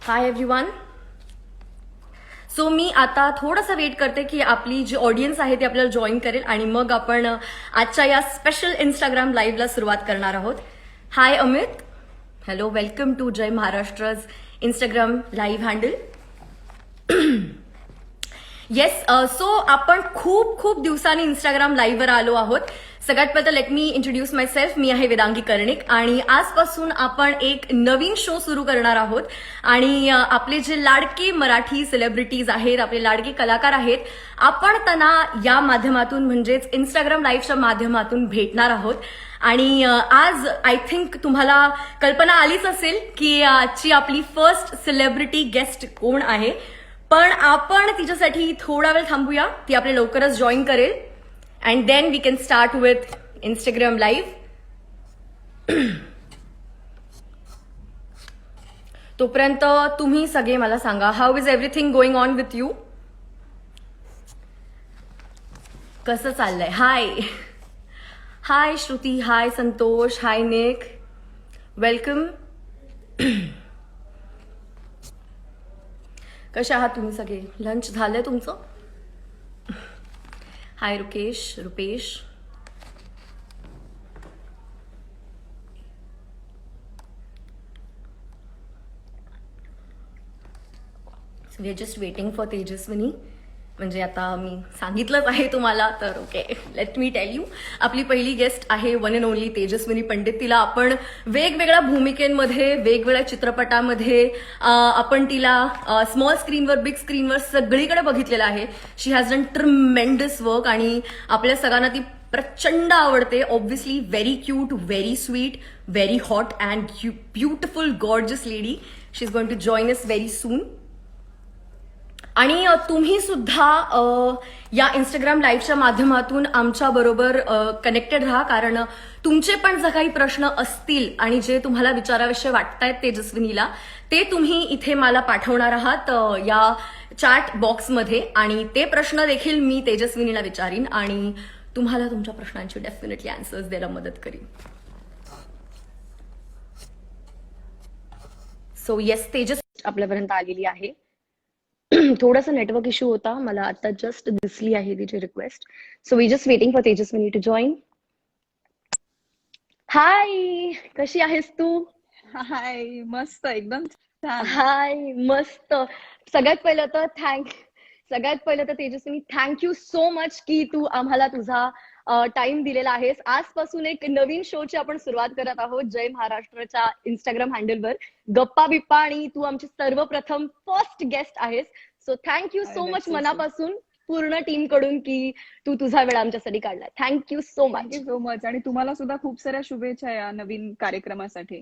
Hi everyone. So मी आता थोडंसं weight करते की आपली जी ऑडियन्स आहे ती आपल्याला जॉईन करेल आणि मग आपण आजच्या या स्पेशल इंस्टाग्राम लाईव्हला सुरुवात करणार आहोत. Hi Amit. Hello, welcome to Jai महाराष्ट्रज Instagram live handle. Yes, so आपण खूप खूप दिवसांनी इंस्टाग्राम लाईव्हवर आलो आहोत. सगळ्यात पहिलं लेट मी इंट्रोड्यूस माय सेल्फ. मी आहे वेदांगी कर्णिक आणि आजपासून आपण एक नवीन शो सुरू करणार आहोत. आणि आपले जे लाडके मराठी सेलिब्रिटीज आहेत, आपले लाडके कलाकार आहेत, आपण त्यांना या माध्यमातून म्हणजेच इंस्टाग्राम लाईव्हच्या माध्यमातून भेटणार आहोत. आणि आज आय थिंक तुम्हाला कल्पना आलीच असेल की आजची आपली फर्स्ट सेलिब्रिटी गेस्ट कोण आहे. पण आपण तिच्यासाठी थोडा वेळ थांबूया. ती आपले लवकरच जॉईन करेल and then we can start with Instagram live. तोपर्यंत तुम्ही सगळे मला सांगा, how is everything going on with you? कसं चाललंय? Hi hi Shruti, hi Santosh, hi Nick, welcome. कसे आहात तुम्ही सगळे? लंच झालंय तुमचं? Hi Rupesh. We are just waiting for Tejaswini. म्हणजे आता मी सांगितलंच आहे तुम्हाला, तर okay, let me tell you. आपली पहिली गेस्ट आहे one and only Tejaswini Pandit. तिला आपण वेगवेगळ्या भूमिकेमध्ये, वेगवेगळ्या चित्रपटामध्ये आपण तिला स्मॉल स्क्रीनवर, बिग स्क्रीनवर सगळीकडे बघितलेलं आहे. She has done tremendous work आणि आपल्या सगळ्यांना ती प्रचंड आवडते. Obviously very cute, very sweet, very hot and beautiful gorgeous lady. She is going to join us very soon. आणि तुम्ही सुद्धा या इंस्टाग्राम लाईव्हच्या माध्यमातून आमच्या बरोबर कनेक्टेड राहा. कारण तुमचे पण जर काही प्रश्न असतील आणि जे तुम्हाला विचाराविषयी वाटतायत तेजस्विनीला, ते तुम्ही इथे मला पाठवणार आहात या चॅट बॉक्समध्ये. आणि ते प्रश्न देखील मी तेजस्विनीला विचारीन आणि तुम्हाला तुमच्या प्रश्नांची डेफिनेटली आन्सर्स द्यायला मदत करीन. सो येस, तेजस आपल्यापर्यंत आलेली आहे. थोडासा नेटवर्क इश्यू होता, मला आता जस्ट दिसली आहे तिची request. So we just waiting for Tejaswini to join. Hi, कशी आहेस तू? हाय, मस्त, एकदम छान. हाय, मस्त. सगळ्यात पहिलं तर तेजस्विनी, थँक्यू सो मच की तू आम्हाला तुझा टाइम दिलेला आहेस. आजपासून एक नवीन शोची आपण सुरुवात करत आहोत जय महाराष्ट्राच्या इंस्टाग्राम हँडलवर, गप्पा बिप्पा, आणि तू आमची सर्वप्रथम फर्स्ट गेस्ट आहेस. So thank you so That's much so sweet. मनापासून, पूर्ण टीम कडून, की तू तुझा वेळ आमच्यासाठी काढलाय. Thank you so much. Thank you so much. आणि तुम्हाला सुद्धा खूप साऱ्या शुभेच्छा या नवीन कार्यक्रमासाठी.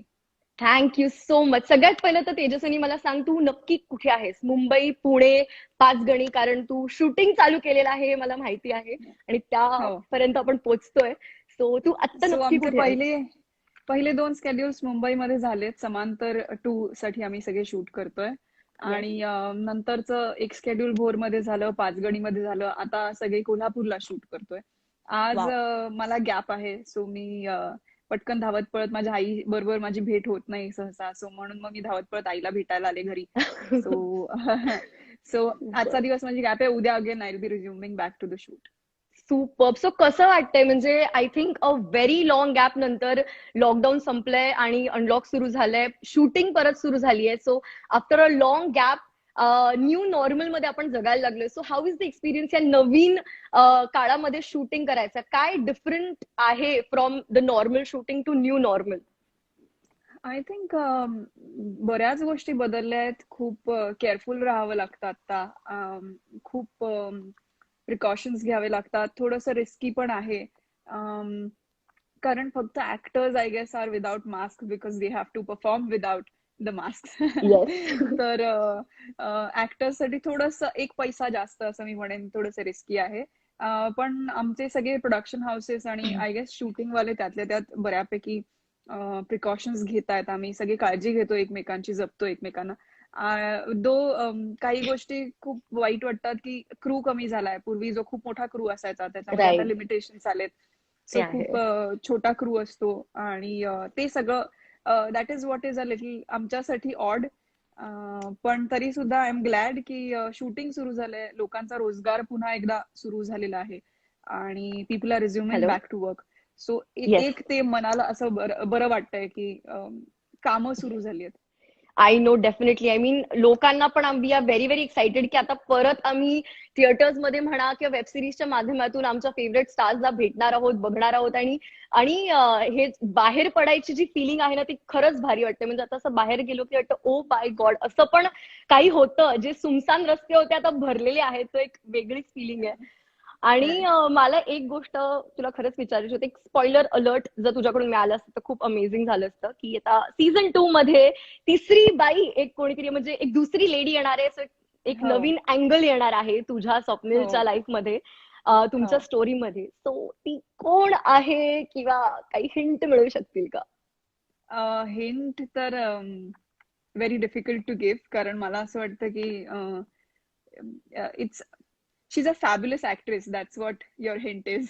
Thank you so much. सगळ्यात पहिलं तर तेजस्विनी मला सांग, तू नक्की कुठे आहेस? मुंबई, पुणे, पाचगणी? कारण तू शूटिंग चालू केलेलं आहे हे मला माहिती आहे आणि हो. त्यापर्यंत आपण पोहोचतोय. सो तू आत्ता सो नक्की आमचे कुठे आहेस? पहिले 2 स्केड्युल्स मुंबईमध्ये झालेत. समांतर 2 साठी आम्ही सगळे शूट करतोय. आणि नंतरचं एक स्केड्युल भोरमध्ये झालं, पाचगणीमध्ये झालं. आता सगळे कोल्हापूरला शूट करतोय. आज वाव. मला गॅप आहे. सो मी पटकन धावत पळत, माझ्या आई बरोबर माझी भेट होत नाही सहसा, सो म्हणून मग मी धावत पळत आईला भेटायला आले घरी. सो सो आजचा दिवस माझी गॅप आहे. उद्या again I will be resuming back to the shoot. Superb. So कसं वाटतंय? म्हणजे I think a very long gap नंतर लॉकडाऊन संपलंय आणि अनलॉक सुरू झालंय, शूटिंग परत सुरू झाली आहे. So after a long gap new normal मध्ये आपण जगायला लागलोय. So how is the experience या नवीन काळामध्ये शूटिंग करायचं? काय डिफरंट आहे from the normal shooting to new normal? I think बऱ्याच गोष्टी बदलल्या आहेत. खूप केअरफुल राहावं लागतं आता. खूप प्रिकॉशन्स घ्यावे लागतात. थोडंसं रिस्की पण आहे. कारण फक्त actors I guess are without mask because they have to perform without the mask. Yes. तर ऍक्टर्स साठी थोडंसं एक पैसा जास्त, असं मी म्हणेन, थोडंसं रिस्की आहे. पण आमचे सगळे प्रोडक्शन हाऊसेस आणि आय गेस शूटिंग वाले त्यातल्या त्यात बऱ्यापैकी प्रिकॉशन्स घेतायत. आम्ही सगळी काळजी घेतो एकमेकांची, जपतो एकमेकांना. काही गोष्टी खूप वाईट वाटतात की क्रू कमी झालाय. पूर्वी जो खूप मोठा क्रू असायचा त्याच्यामध्ये आता राईट. लिमिटेशन्स आलेत. ते सो आहे. खूप छोटा क्रू असतो आणि ते सगळं that is what is a little आमच्यासाठी ऑड. पण तरी सुद्धा आय एम ग्लॅड की शूटिंग सुरू झालंय, लोकांचा रोजगार पुन्हा एकदा सुरू झालेला आहे आणि people are resuming hello. Back to work. So yes. एक ते मनाला असं बरं वाटतंय की कामं सुरू झाली आहेत. I know, definitely. I mean लोकांना पण we are very very excited की आता परत आम्ही थिएटर्स मध्ये म्हणा किंवा वेब सिरीजच्या माध्यमातून आमच्या फेवरेट स्टार्सला भेटणार आहोत, बघणार आहोत. आणि आणि हे बाहेर पडायची जी फिलिंग आहे ना ती खरंच भारी वाटते. म्हणजे आता असं बाहेर गेलो की वाटतं ओ माय गॉड, असं पण काही होतं. जे सुमसान रस्ते होते आता भरलेले आहेत, तो एक वेगळीच फिलिंग आहे. आणि मला एक गोष्ट तुला खरंच विचारायची होती, एक स्पॉइलर अलर्ट जर तुझ्याकडून मिळालं असतं तर खूप अमेझिंग झालं असतं, की आता सीझन 2 मध्ये तिसरी बाई एक कोणीतरी, म्हणजे एक दुसरी लेडी येणार आहे. So एक हो नवीन अँगल येणार आहे तुझ्या स्वप्नीलच्या हो लाईफ मध्ये, तुमच्या हो. स्टोरीमध्ये. सो ती कोण आहे किंवा काही हिंट मिळू शकतील का? हिंट तर व्हेरी डिफिकल्ट टू गिव्ह, कारण मला असं वाटतं की it's she is a fabulous actress. That's what your hint is.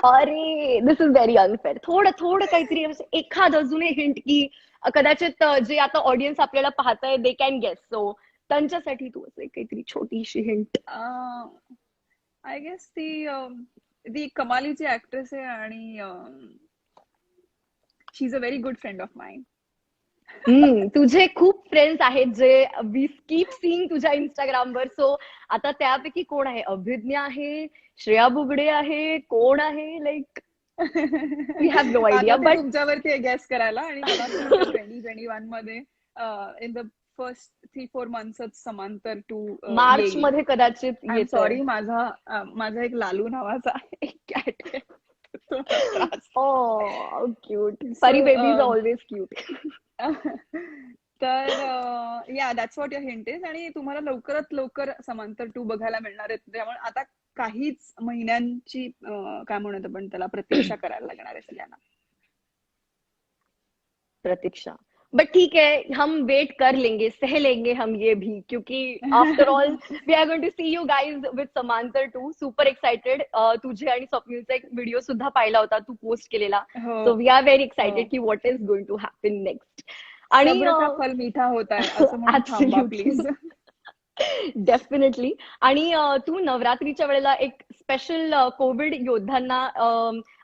अरे, दिस इज व्हेरी अनफेअर. थोडं थोडं काहीतरी असं एखाद अजून हिंट, की कदाचित जे आता ऑडियन्स आपल्याला पाहताय दे कॅन गेस. सो त्यांच्यासाठी तू असं एक काहीतरी छोटीशी हिंट. आय गेस ती कमालीची ऍक्ट्रेस आहे आणि she is a very good friend of mine. तुझे खूप फ्रेंड्स आहेत जे वी कीप सीइंग तुझ्या इंस्टाग्रामवर. सो आता त्यापैकी कोण आहे? अभिज्ञा आहे, श्रेया बुगडे आहे, कोण आहे? लाईक वी हॅव नो आता आयडिया ते बट तुमच्यावरती गेस करायला, आणि मला असं वाटतं 2021 मध्ये इन द फर्स्ट 3-4 मंथ्सच समांतर टू मार्च येईल. मध्ये कदाचित आय एम येतोय. सॉरी, माझा एक लालू नावाचा एक कॅट आहे, तो मला त्रास. Oh cute. सो परी बेबीज ऑलवेज क्यूट. तर या that's what your hint is. आणि तुम्हाला लवकरात लवकर समांतर 2 बघायला मिळणार आहेत, त्यामुळे आता काहीच महिन्यांची काय म्हणत आपण त्याला, प्रतीक्षा करायला लागणार आहे सगळ्यांना. प्रतीक्षा. बट ठीक है, हम वेट कर लेंगे, सह लेंगे हम ये भी, क्योंकि after all we are going to see you guys with Samantar 2. Super excited. तुझे आणि स्वप्नीलचा एक व्हिडिओ सुद्धा पाहिला होता तू पोस्ट केलेला. हो सो वी आर व्हेरी हो. एक्साइटेड की what is going to happen next. आणि सब्र का फल मीठा होता है असं म्हणून थांबा ऍब्सोल्युटली. प्लीज. डेफिनेटली. आणि तू नवरात्रीच्या वेळेला एक स्पेशल कोविड योद्धांना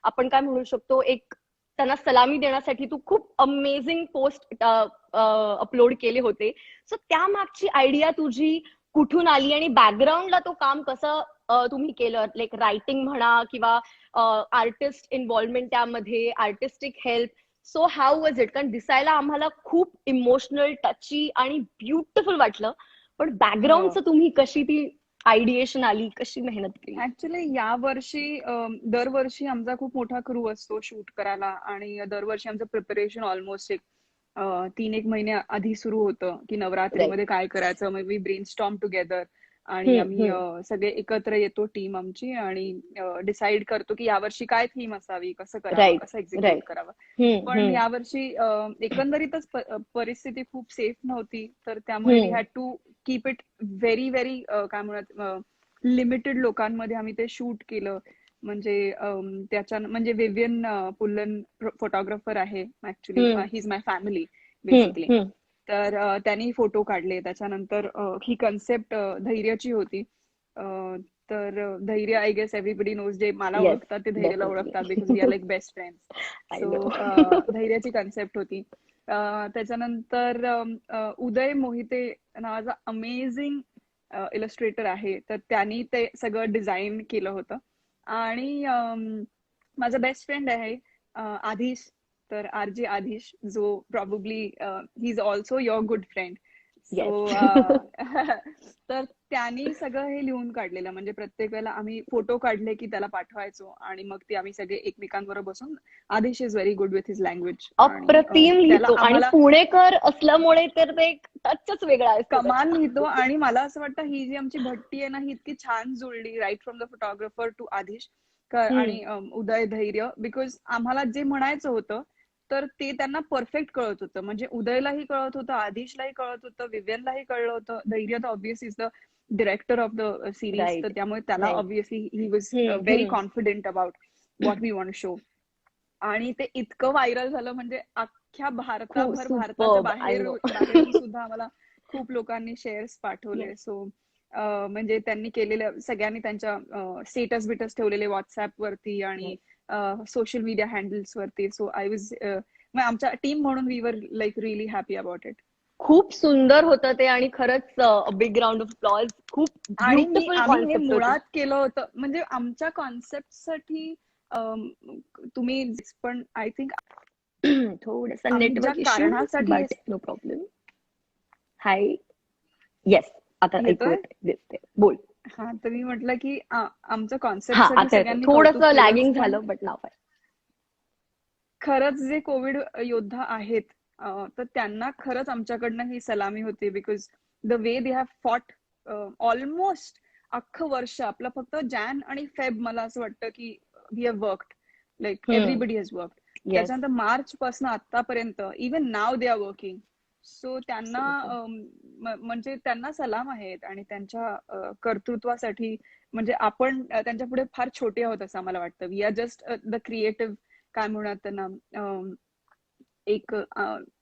आपण काय म्हणू शकतो, एक त्यांना सलामी देण्यासाठी तू खूप अमेझिंग पोस्ट अपलोड केले होते. सो त्या मागची आयडिया तुझी कुठून आली आणि बॅकग्राऊंडला तो काम कसं तुम्ही केलं? लाईक रायटिंग म्हणा किंवा आर्टिस्ट इन्व्हॉल्वमेंट त्यामध्ये, artistic help. So how was it? कारण दिसायला आम्हाला खूप इमोशनल, टची आणि ब्युटिफुल वाटलं. पण हो. बॅकग्राऊंडचं तुम्ही कशी ती आयडिएशन आली, कशी मेहनत केली? ऍक्च्युली या वर्षी दरवर्षी आमचा खूप मोठा क्रू असतो शूट करायला, आणि दरवर्षी आमचं प्रिपरेशन ऑलमोस्ट एक 3-1 महिने आधी सुरू होतं की राईट. नवरात्रीमध्ये काय करायचं. मग वी ब्रेनस्टॉर्म टुगेदर, आणि आम्ही सगळे एकत्र येतो टीम आमची, आणि डिसाईड करतो की यावर्षी काय थीम असावी, कसं करावं, राईट. कसं एक्झिक्यूट राईट. करावं. पण यावर्षी एकंदरीतच परिस्थिती खूप सेफ नव्हती, तर त्यामुळे we had to keep it very very काय म्हणत, लिमिटेड लोकांमध्ये आम्ही ते शूट केलं. म्हणजे म्हणजे विवियन पुल्लन फोटोग्राफर आहे actually, he is my family basically. तर त्यांनी फोटो काढले. त्याच्यानंतर ही कन्सेप्ट धैर्याची होती. तर धैर्य, आय गेस एव्हरीबडी नोज, जे मला येस, ओळखतात ते धैर्याला ओळखतात, because we are definitely. Like best friends. I know. So धैर्याची कन्सेप्ट होती. त्याच्यानंतर उदय मोहिते नावाचा अमेझिंग इलस्ट्रेटर आहे, तर त्यांनी ते सगळं डिझाईन केलं होतं. आणि माझा बेस्ट फ्रेंड आहे आधीश, तर RJ आधीश, जो probably he is also your good friend. So yes. तर त्यांनी सगळं हे लिहून काढलेलं. म्हणजे प्रत्येक वेळेला आम्ही फोटो काढले की त्याला पाठवायचो, आणि मग ते आम्ही सगळे एकमेकांबरोबर बसून, Adhish is very good with his language, आणि अप्रतिम त्याला लिहितो, आणि आम्हाला पुणेकर असल्यामुळे तर ते एक टचच वेगळा असतो कमाल त्याचा. लिहितो. आणि मला असं वाटतं ही जी आमची भट्टी आहे ना, ही इतकी छान जुळली, right from the photographer to Adhish आणि उदय, धैर्य. बिकॉज आम्हाला जे म्हणायचं होतं तर ते त्यांना परफेक्ट कळत होतं. म्हणजे उदयलाही कळत होतं, आधीशलाही कळत होतं, विवियनलाही कळलं होतं. धैर्य तर obvious is the director of the series, तर राईट. त्यामुळे त्याला right. Obviously he was very confident about what we want show. आणि ते इतकं व्हायरल झालं, म्हणजे अख्ख्या खूप भारताच्या सुपर्ब. आय बाहेर नो. बाहेरून सुद्धा आम्हाला खूप लोकांनी शेअर्स पाठवले. Yes. सो म्हणजे त्यांनी केलेल्या सगळ्यांनी त्यांच्या स्टेटस बिटस ठेवलेले व्हॉट्सअप वरती आणि Yes. सोशल मीडिया हँडल्स वरती. सो आय वॉज आमच्या टीम म्हणून we were like really happy about it. खूप सुंदर होतं ते आणि खरंच बिग राऊंड ऑफ अप्लॉज. खूप आणि ब्युटिफुल आम्ही हे कॉन्सेप्ट होती. मुळात केलं होतं म्हणजे आमच्या कॉन्सेप्टसाठी तुम्ही पण आय थिंक थोडासा आम्ही ज्या नेटवर्क इश्यू, कारणासाठी but no problem. Hi. Yes, आता ऐकू येतोय येते, दिसते. बोल. हा तर मी म्हटलं की आमच्या हा, कॉन्सेप्टसाठी आता येतोय. सगळ्यांनी कौतुक थोडंसं केलंच, लॅगिंग पण झालं, बट नाव आहे. खरंच जे कोविड योद्धा आहेत तर त्यांना खरंच आमच्याकडनं ही सलामी होती. Because the way they have fought almost अख्खं वर्ष आपलं फक्त जॅन आणि फेब मला असं वाटतं की we have worked like everybody has worked. Yes. त्याच्यानंतर मार्च पासून आतापर्यंत even now they are working. So त्यांना म्हणजे त्यांना सलाम आहेत आणि त्यांच्या कर्तृत्वासाठी म्हणजे आपण त्यांच्या पुढे फार छोटे आहोत असं आम्हाला वाटतं. We are just the creative काय म्हणतात त्यांना एक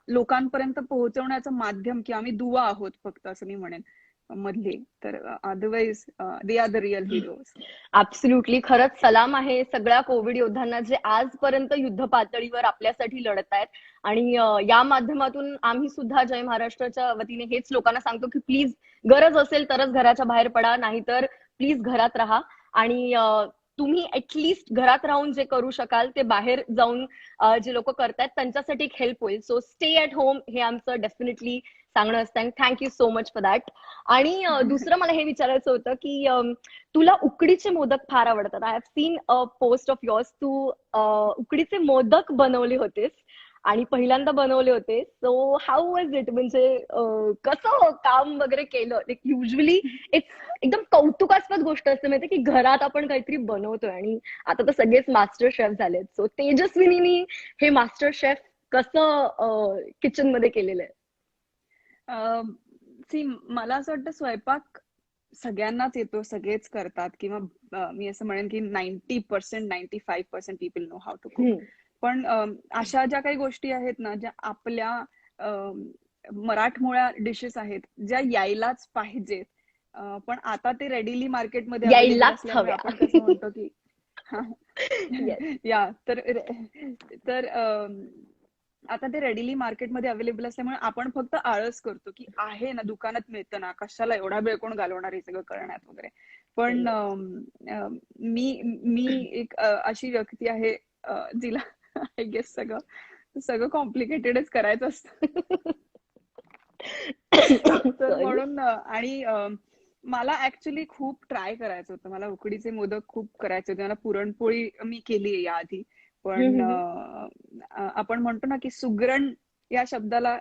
लोकांपर्यंत पोहोचवण्याचं माध्यम किंवा आम्ही दुवा आहोत फक्त असं मी म्हणेन मधले. तर otherwise they are the real heroes. Absolutely. खरंच सलाम आहे सगळ्या कोविड योद्धांना जे आजपर्यंत युद्ध पातळीवर आपल्यासाठी लढत आहेत. आणि या माध्यमातून आम्ही सुद्धा जय महाराष्ट्राच्या वतीने हेच लोकांना सांगतो की प्लीज गरज असेल तरच घराच्या बाहेर पडा, नाहीतर प्लीज घरात राहा. आणि तुम्ही ऍटलीस्ट घरात राहून जे करू शकाल ते बाहेर जाऊन जे लोक करतायत त्यांच्यासाठी एक हेल्प होईल. सो स्टे ॲट होम हे आमचं डेफिनेटली सांगणं असतं. Thank you so much for that. आणि दुसरं मला हे विचारायचं होतं की तुला उकडीचे मोदक फार आवडतात. I have seen a post of yours, तू उकडीचे मोदक बनवले होतेस आणि पहिल्यांदा बनवले होते. सो हाऊ वॉज इट, म्हणजे कसं काम वगैरे केलं? युजली इट्स एकदम कौतुकास्पद गोष्ट असते माहिती की घरात आपण काहीतरी बनवतोय. आणि आता तर सगळेच मास्टर शेफ झालेत. सो तेजस्विनीनी हे मास्टर शेफ कसं किचन मध्ये केलेलं आहे? सी मला असं वाटतं स्वयंपाक सगळ्यांनाच येतो, सगळेच करतात किंवा मी असं म्हणेन की 90% 95% people know how to cook. पण अशा ज्या काही गोष्टी आहेत ना ज्या आपल्या मराठमोळ्या डिशेस आहेत ज्या यायलाच पाहिजेत, पण आता ते रेडीली मार्केटमध्ये अवेलेबल यायलाच असल्यामुळे हव्या. आपण कसं म्हणतो की येस. या तर आता ते रेडीली मार्केटमध्ये अवेलेबल असल्यामुळे आपण फक्त आळस करतो की आहे ना, दुकानात मिळतं ना, कशाला एवढा वेळ कोण घालवणार हे सगळं करण्यात वगैरे. पण मी एक अशी व्यक्ती आहे जिला आय गेस सगळं कॉम्प्लिकेटेडच करायचं असतं. तर Sorry. म्हणून आणि मला ऍक्च्युली खूप ट्राय करायचं होतं. मला उकडीचे मोदक खूप करायचे होते. मला पुरणपोळी मी केली आहे याआधी. पण आपण म्हणतो ना की सुगरण या शब्दाला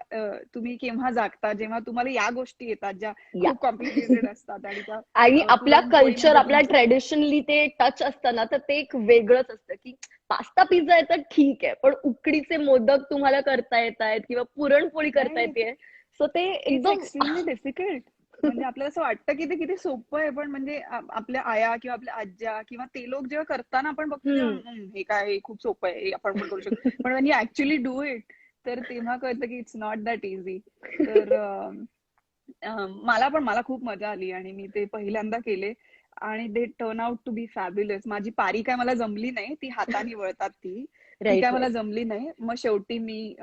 तुम्ही केव्हा जागता, जेव्हा तुम्हाला या गोष्टी येतात ज्या या. खूप कॉम्प्लिकेटेड असतात. आणि त्या आणि आपल्या पुरणपोळी कल्चर, म्हणजे आपल्या तुमचं ट्रेडिशनली ते टच असतं ना, तर ते एक वेगळंच असतं की पास्ता पिझ्झा येतात ठीक आहे, पण उकडीचे मोदक तुम्हाला करता येत आहेत किंवा पुरणपोळी करता नाही, येते. सो ते इट्स एकदम एक्स्ट्रीमली डिफिकल्ट. म्हणजे आपल्याला असं वाटतं की ते किती सोपं आहे, पण म्हणजे आपल्या आया किंवा आपल्या आज्या किंवा ते लोक जेव्हा करताना आपण बघतो तेव्हा हे काय, हे खूप सोपं आहे, हे आपण पण करू शकतो. पण when you actually do it तर तेव्हा कळतं की इट्स नॉट दॅट इझी. तर मला खूप मजा आली आणि मी ते पहिल्यांदा केले आणि they turn out to be fabulous. माझी पारी काय मला जमली नाही, ती हाताने वळतात ती काय राईट मला राईट. जमली नाही. मग शेवटी मी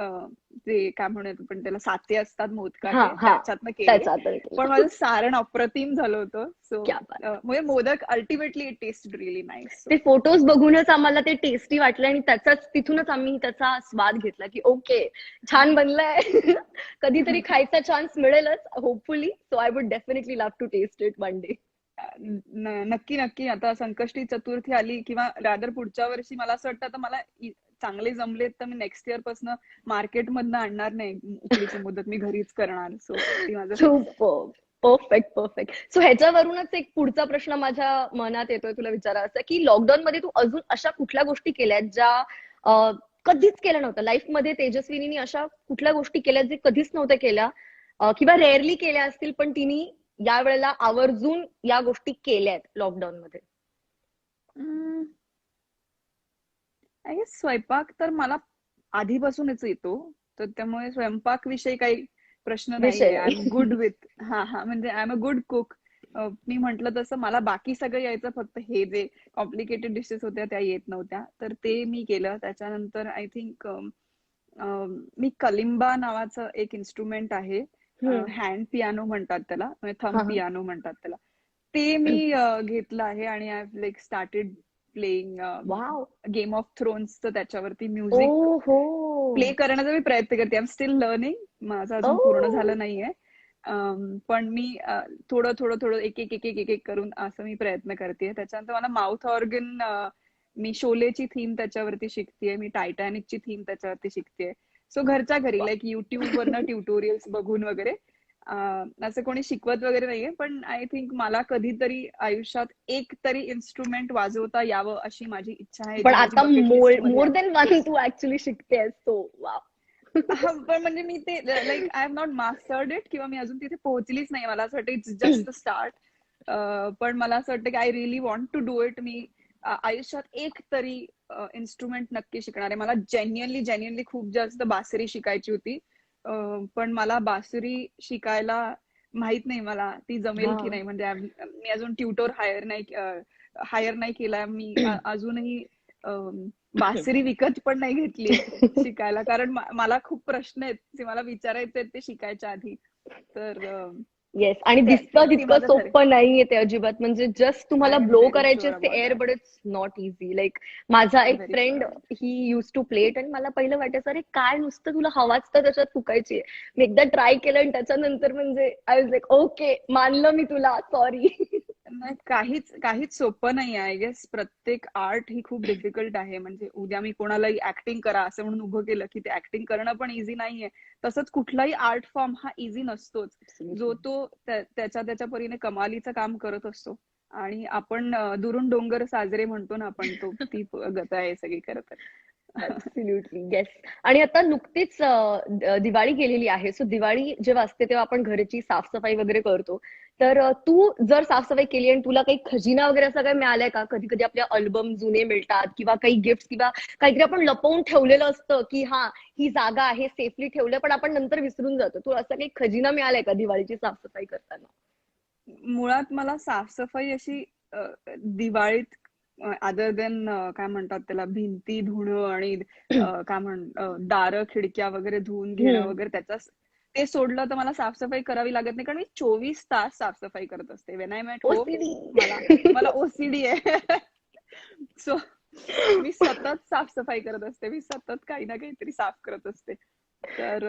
ते काय म्हणूयात आपण त्याला, साचे असतात हा मोदकाचे, हा, त्याच्यातनं केले. त्याचा पण माझं सारण अप्रतिम झालं होतं. सो क्या बात. म्हणजे modak ultimately it taste really nice. ते फोटोज बघूनच आम्हाला ते टेस्टी वाटले आणि तिथूनच आम्ही त्याचा स्वाद घेतला की ओके, छान बनलंय. कधीतरी खायचा चान्स मिळेलच hopefully. So I would definitely love to taste it one day. नक्की नक्की. आता संकष्टी चतुर्थी आली किंवा रादर पुढच्या वर्षी मला असं वाटतं आता मला चांगले जमलेत तर मी नेक्स्ट इयर पासून मार्केटमधनं आणणार नाही उकडीचे मोदक, मी घरीच करणार. सो ती माझं फिक्स आहे. सुपर. Perfect perfect. सो ह्याच्यावरूनच एक पुढचा प्रश्न माझ्या मनात येतोय तुला विचारायचा की लॉकडाऊन मध्ये तू अजून अशा कुठल्या गोष्टी केल्यात ज्या कधीच केल्या नव्हत्या लाईफ मध्ये? तेजस्विनीने अशा कुठल्या गोष्टी केल्यात जे कधीच नव्हत्या केल्या किंवा रेअरली केल्या असतील, पण तिने या वेळेला आवर्जून या गोष्टी केल्यात लॉकडाऊन मध्ये? आय गेस स्वयंपाक तर मला आधीपासूनच येतो, तर त्यामुळे स्वयंपाक विषयी काही प्रश्न विषय नाहीये. आय एम नाही. गुड विथ म्हणजे I am a good cook. मी म्हंटल तसं मला बाकी सगळं यायचं, फक्त हे जे कॉम्प्लिकेटेड डिशेस होत्या त्या येत नव्हत्या, तर ते मी केलं. त्याच्यानंतर आय थिंक मी कलिम्बा नावाचं एक इन्स्ट्रुमेंट आहे, हम्म. हँड पियानो म्हणतात त्याला, म्हणजे थंब हा हा. पियानो म्हणतात त्याला. ते मी घेतलं आहे आणि I have like started playing wow. Game of थ्रोन्सचं त्याच्यावरती ओ म्युझिक हो. प्ले करण्याचा मी प्रयत्न करते. आय एम स्टील लर्निंग, माझं ओ. अजून पूर्ण झालं नाहीये. पण मी थोडं थोडं थोडं एक एक एक एक एक एक करून असं मी प्रयत्न करते. त्याच्यानंतर मला माउथ ऑर्गन, मी शोलेची थीम त्याच्यावरती शिकतेय, मी टायटॅनिकची थीम त्याच्यावरती शिकतेय. सो घरच्या घरी लाईक युट्यूब वरनं ट्युटोरियल्स बघून वगैरे. असं कोणी शिकवत वगैरे नाहीये, पण आय थिंक मला कधीतरी आयुष्यात एक तरी इन्स्ट्रुमेंट वाजवता यावं अशी माझी इच्छा आहे, पण जी माझी आता बकेट लिस्ट मध्ये मोर आहे. देन वन तू ऍक्च्युली शिकतेस तो. वाव. पण म्हणजे मी ते like I have not mastered it, किंवा मी अजून तिथे पोहोचलीच नाही. मला असं वाटतं इट्स जस्ट द स्टार्ट. पण मला असं वाटतं की I really want to do it. मी आयुष्यात एक तरी इन्स्ट्रुमेंट नक्की शिकणार आहे. मला जेन्युअनली खूप जास्त बासरी शिकायची होती. पण मला बासरी शिकायला माहित नाही मला ती जमेल हा. की नाही. म्हणजे मी अजून ट्युटर हायर नाही केला मी. अजूनही बासरी विकत पण नाही घेतलीये शिकायला, कारण मला खूप प्रश्न आहेत जे मला विचारायचे आहेत ते शिकायच्या आधी. तर येस. आणि दिसतं ते तितकं माझं ठरेल. सोपं नाहीये ते अजिबात. म्हणजे जस्ट तुम्हाला आय एम ब्लो व्हेरी करायचे शुअर असते about air, that. But it's not easy. Like माझा एक very sure friend, about. He use to play it, आणि मला पहिलं वाटायचं अरे काय नुसतं तुला हवाच तर त्याच्यात फुकायची आहे. मी एकदा ट्राय केलं आणि त्याच्यानंतर म्हणजे आय वॉज लाईक ओके, मानलं मी तुला, सॉरी. नाही, काहीच सोपं नाही. आय गेस प्रत्येक आर्ट ही खूप डिफिकल्ट आहे. म्हणजे उद्या मी कोणालाही ऍक्टिंग करा असं म्हणून उभं केलं की ते ऍक्टिंग करणं पण इझी नाहीये. तसंच कुठलाही आर्ट फॉर्म हा इझी नसतोच. जो तो त्याच्या परीने कमालीचं काम करत असतो. आणि आपण दुरून डोंगर साजरे म्हणतो ना आपण, ती गत आहे सगळी खरं तर. Absolutely yes. आणि आता नुकतीच दिवाळी गेलेली आहे. सो दिवाळी जेव्हा असते तेव्हा आपण घराची साफसफाई वगैरे करतो. तर तू जर साफसफाई केली आणि तुला काही खजिना वगैरे असं काही मिळालंय का? कधी कधी आपल्या अल्बम जुने मिळतात, किंवा काही गिफ्ट, किंवा काहीतरी आपण लपवून ठेवलेलं असतं की हा ही जागा आहे, सेफली ठेवलं, पण आपण नंतर विसरून जातो. तू असं काही खजिना मिळालाय का दिवाळीची साफसफाई करताना? मुळात मला साफसफाई अशी दिवाळीत, अदर देन काय म्हणतात त्याला, भिंती धुणं आणि दारं खिडक्या वगैरे धुवून घेणं हम्म. वगैरे, ते सोडलं तर मला साफसफाई करावी लागत नाही. कारण मी 24 तास साफसफाई करत असते. When I am at home, OCD. मला ओसीडी आहे. सो मी सतत साफसफाई करत असते. मी सतत काही ना काहीतरी साफ करत असते. तर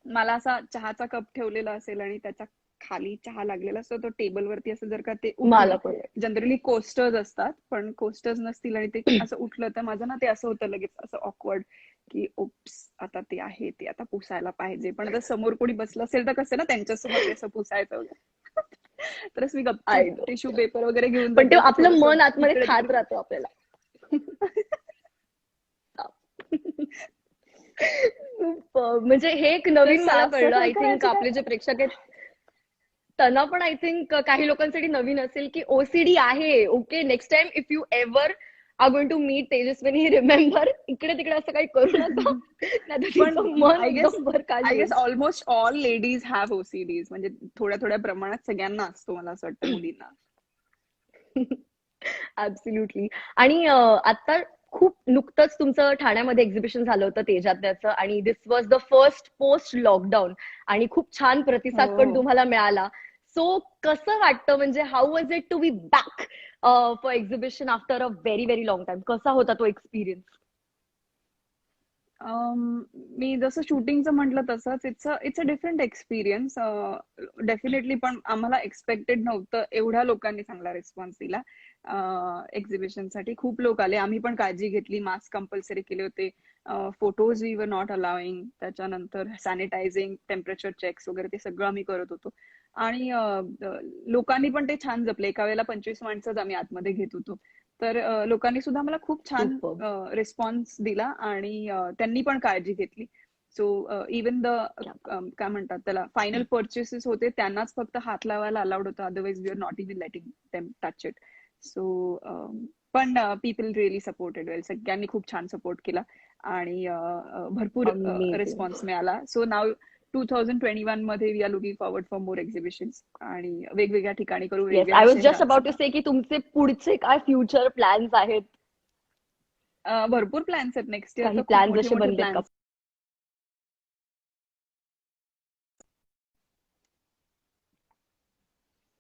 मला असा चहाचा कप ठेवलेला असेल आणि त्याच्या खाली चहा लागलेला असतो, तो टेबलवरती असं जर का ते मला उठलं, पण. जनरली कोस्टर्स असतात, पण कोस्टर्स नसतील आणि ते असं उठलं तर माझं ना ते असं होतं लगेच असं ऑकवर्ड की ओप्स, आता ते आहे, ते आता पुसायला पाहिजे. पण आता समोर कोणी बसलं असेल तर कसं ना त्यांच्यासमोर ते असं पुसायचं वगैरे. तरच मी आय गपचूप नो. टिश्यू पेपर वगैरे घेऊन पण ते जाते की आपलं थोडस मन आतमध्ये इकडे खात तिकडे. राहतो आपल्याला. म्हणजे हे एक तर नवीन मला कळलं. साफसफाई आय थिंक करायची काय. आपले जे प्रेक्षक आहेत त्यांना पण आय थिंक काही लोकांसाठी नवीन असेल की ओसीडी आहे. Okay, next time if you ever are going to meet Tejaswini, remember इकडे तिकडे असं काही करू नका. नाहीतर पण तिचं मन आय गेस एकदम वर आय गेस काढेल. Almost all ladies have OCDs. म्हणजे थोड्या थोड्या प्रमाणात सगळ्यांना असतो, मला असं वाटतं, मुलींना. ऍब्सोल्युटली. आणि आता खूप नुकतंच तुमचं ठाण्यामध्ये एक्झिबिशन झालं होतं तेजात्याचं, आणि this was the first post lockdown, आणि खूप छान प्रतिसाद पण हो. तुम्हाला मिळाला. सो कसं वाटतं, म्हणजे how was it to be back for exhibition after a very very long time? कसा होता तो एक्सपिरियन्स? मी जसं शूटिंगचं म्हटलं तसंच it's a different experience definitely. पण आम्हाला एक्सपेक्टेड नव्हतं एवढ्या लोकांनी चांगला रिस्पॉन्स दिला. एक्झिबिशनसाठी खूप लोक आले. आम्ही पण काळजी घेतली, मास्क कंपल्सरी केले होते, photos we were not allowing, त्याच्यानंतर सॅनिटायझिंग, टेम्परेचर चेक्स वगैरे ते सगळं आम्ही करत होतो. आणि लोकांनी पण ते छान जपले. एका वेळेला 25 माणसंच आम्ही आतमध्ये घेत होतो. तर लोकांनी सुद्धा मला खूप छान सुपर. रिस्पॉन्स दिला आणि त्यांनी पण काळजी घेतली. सो इवन द काय म्हणतात त्याला, फायनल परचेसेस होते त्यांनाच फक्त हात लावायला अलाउड होतं, otherwise we are not even letting them touch it. So पण पीपल रिअली सपोर्टेड वेल. सगळ्यांनी खूप छान सपोर्ट केला आणि भरपूर अमेझिंग. रिस्पॉन्स मिळाला. सो नाव 2021 मध्ये we are looking forward for more exhibitions आणि वेगवेगळ्या ठिकाणी करू, येस, वेगवेगळ्या आय वॉज जस्ट शहरात. अबाउट टू से की तुमचे पुढचे काय फ्युचर प्लॅन्स आहेत, भरपूर प्लॅन्स आहेत. नेक्स्ट इयर काही तर खूप प्लॅन्स मोठे असे मोठे बनलेत का? प्लॅन्स.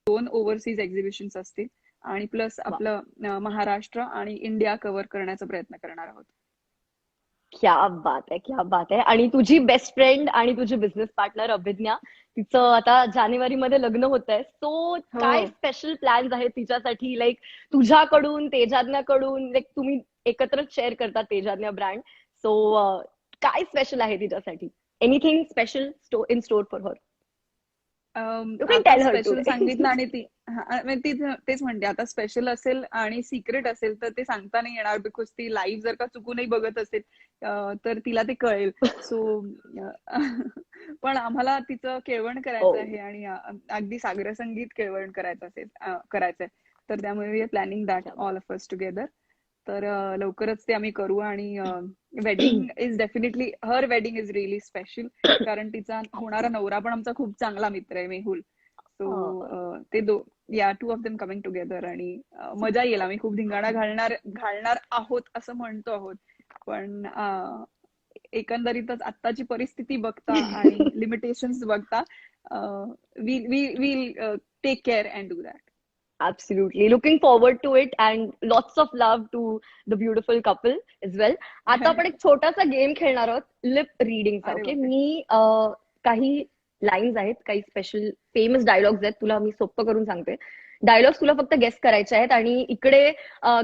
2 ओव्हरसीज एक्झिबिशन्स असतील आणि प्लस वा, आपलं महाराष्ट्र आणि इंडिया कव्हर करण्याचा प्रयत्न करणार आहोत. क्या बात आहे, क्या बात आहे. आणि तुझी बेस्ट फ्रेंड आणि तुझी बिझनेस पार्टनर अभिज्ञा, तिचं आता जानेवारीमध्ये लग्न होत आहे, सो काय हो. स्पेशल प्लॅन्स आहेत तिच्यासाठी, लाईक तुझ्याकडून, तेजाज्ञाकडून, लाईक तुम्ही एकत्रच शेअर करतात तेजाज्ञा ब्रँड, सो काय स्पेशल आहे तिच्यासाठी? Anything special in store for her? You can आता टेल हर स्पेशल टुडे. सांगितलं आणि ती तेच म्हणते, आता स्पेशल असेल आणि सिक्रेट असेल तर ते सांगता नाही येणार, बिकॉज ती लाईव्ह जर का चुकूनही बघत असेल तर तिला ते कळेल. सो पण आम्हाला तिचं केळवण ओ, करायचं आहे आणि अगदी सागर संगीत केळवण करायचंय. तर त्यामुळे वी आर प्लॅनिंग दॅट क्या ऑल ऑफ अस टुगेदर. तर लवकरच ते आम्ही करू आणि wedding is definitely, her wedding is really special, बात. कारण तिचा होणारा नवरा पण आमचा खूप चांगला मित्र आहे, मेहुल. Oh, सो ते two of them coming together आणि मजा येईल. आम्ही खूप धिंगाणा घालणार आहोत असं म्हणतो आहोत, पण एकंदरीतच आत्ताची परिस्थिती बघता आणि लिमिटेशन्स बघता will take care and do that. absolutely. Looking forward to it and lots of love to the beautiful couple as well. आता आपण एक छोटासा गेम खेळणार आहोत, लिप रिडिंगचा. अरे ओके, बापरे. मी काही लाईन्स आहेत, काही स्पेशल फेमस डायलॉग्स आहेत, तुला मी सोपं करून सांगते. डायलॉग्स तुला फक्त गेस करायचे आहेत आणि इकडे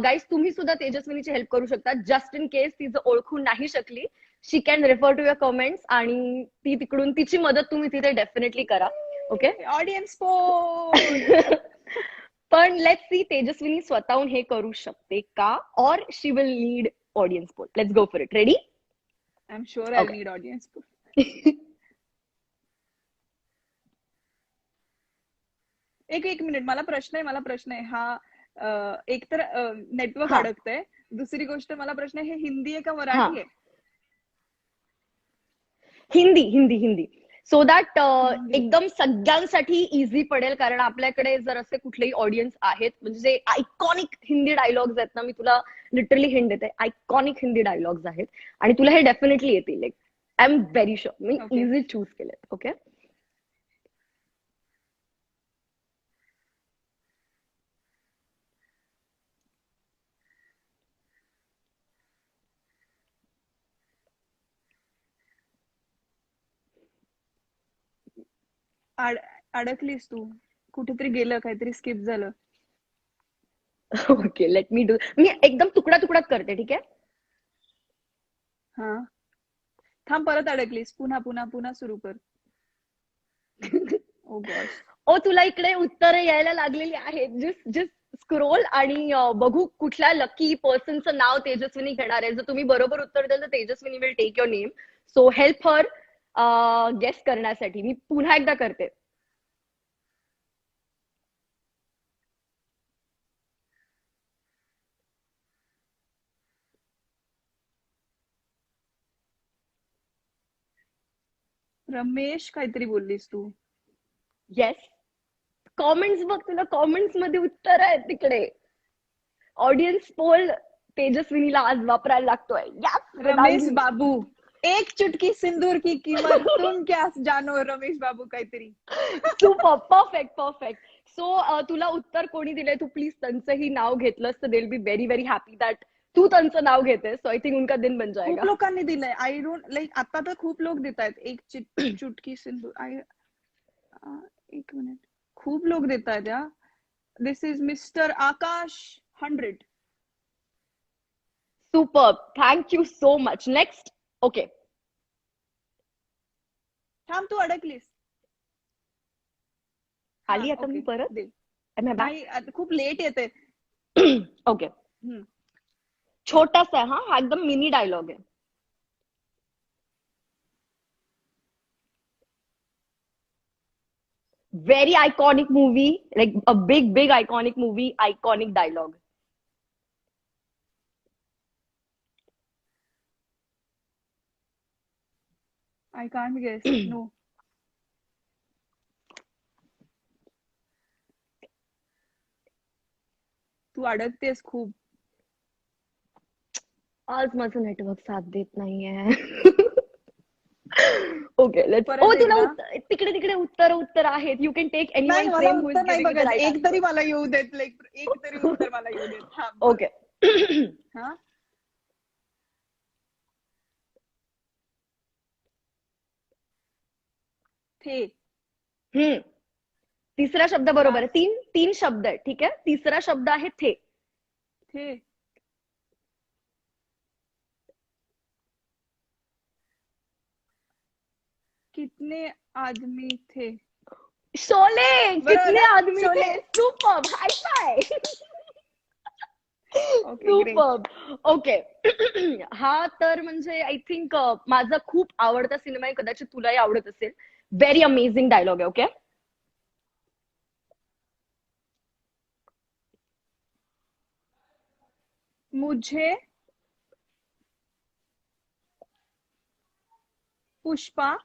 गाईज तुम्ही सुद्धा तेजस्विनीची हेल्प करू शकता. जस्ट इन केस तिचं ओळखून नाही शकली, she can refer to your comments आणि ती तिकडून तिची मदत तुम्ही तिथे डेफिनेटली करा. ओके. Audience poll. पण लेट्स सी तेजस्विनी स्वतःहून हे करू शकते का, or she will need audience poll. Let's go for it. Ready? I am sure I okay. Need audience poll. एक मिनिट, मला प्रश्न आहे हा. एक तर नेटवर्क हा अडकतंय, दुसरी गोष्ट मला प्रश्न आहे, हे हिंदी आहे का हा, मराठी आहे? Hindi Hindi Hindi, so that Hindi. एकदम सगळ्यांसाठी इझी पडेल, कारण आपल्याकडे जर असे कुठलेही ऑडियन्स आहेत म्हणजे जे आयकॉनिक हिंदी डायलॉग्स आहेत ना, मी तुला लिटरली हिंट देते, आयकॉनिक हिंदी डायलॉग्स आहेत आणि तुला हे डेफिनेटली येतील. Like I am very sure, मी ओके. इझी चूज केलेत. ओके. अडकलीस तू, कुठेतरी गेलं, काहीतरी स्किप झालं. Okay, let me do. मी एकदम तुकडा तुकडात करते, ठीक आहे? हा, थांब, परत अडकलीस, पुन्हा पुन्हा पुन्हा सुरू कर. Oh gosh. ओ, तुला इकडे उत्तर यायला लागलेली आहेत. जस्ट जस्ट स्क्रोल आणि बघू कुठल्या लकी पर्सनचं नाव तेजस्विनी घेणार आहे. जर तुम्ही बरोबर उत्तर द्याल तर Tejaswini will take your name. So help her guess करण्यासाठी. मी पुन्हा एकदा करते. रमेश काहीतरी बोललीस तू. येस, कॉमेंट्स बघ, तुला कॉमेंट्स मध्ये उत्तर आहे तिकडे. ऑडियन्स पोल तेजस्विनीला आज वापरायला लागतोय. रमेश यस, बाबू, एक चुटकी सिंदूर की कीमत तुम क्या जानो. रमेश बाबू काहीतरी. Super, perfect perfect. सो तुला उत्तर कोणी दिलंय, तू प्लीज त्यांचंही नाव घेतलंस तर they will be very very happy that तू त्यांचं नाव घेतेस. सो आय थिंक उनका दिन बन खूप जाएगा. लोकांनी दिलंय. आय डोंट लाईक, आता तर खूप लोक देत आहेत एक चुटकी सिंदूर. एक मिनिट, खूप लोक देत आहेत या. This is mister Akash 100. Super, thank you so much. Next. Okay, थांब, तू अडकलीस. हा, आली आता मी ओके, परत. दे. Am I back? नाही, आता खूप लेट येते. ओके, छोटासा आहे हा एकदम मिनी डायलॉग आहे. Very iconic movie, like a big, big iconic movie, iconic dialogue. I can't guess. No. तू अडकतेस खूप. आज माझं नेटवर्क साथ देत नाहीये. Okay let's. परत ओ तुला एकदा. तिकडे तिकडे उत्तर आहेत. यू कॅन टेक नाही एनीवन्स मला नेम हु इज उत्तर नाही गिव्हिंग द बघायचं, राईट एक तरी आन्सर. मला येऊ देत, लाईक एक तरी उत्तर मला येऊ देत. हा बोल. ओके. हा थे. तिसरा शब्द बरोबर आहे. लास्ट. तीन शब्द आहे. ठीक आहे. तिसरा शब्द आहे थे. थे. कितने आदमी थे. शोले. बरोबर कितने ना? आदमी शोले. थे. Super. High five. Okay great. Super. Okay. हा तर म्हणजे आय थिंक माझा खूप आवडता सिनेमा आहे. कदाचित तुलाही आवडत असेल. व्हेरी अमेझिंग डायलॉग आहे. ओके. मुझे Pushpa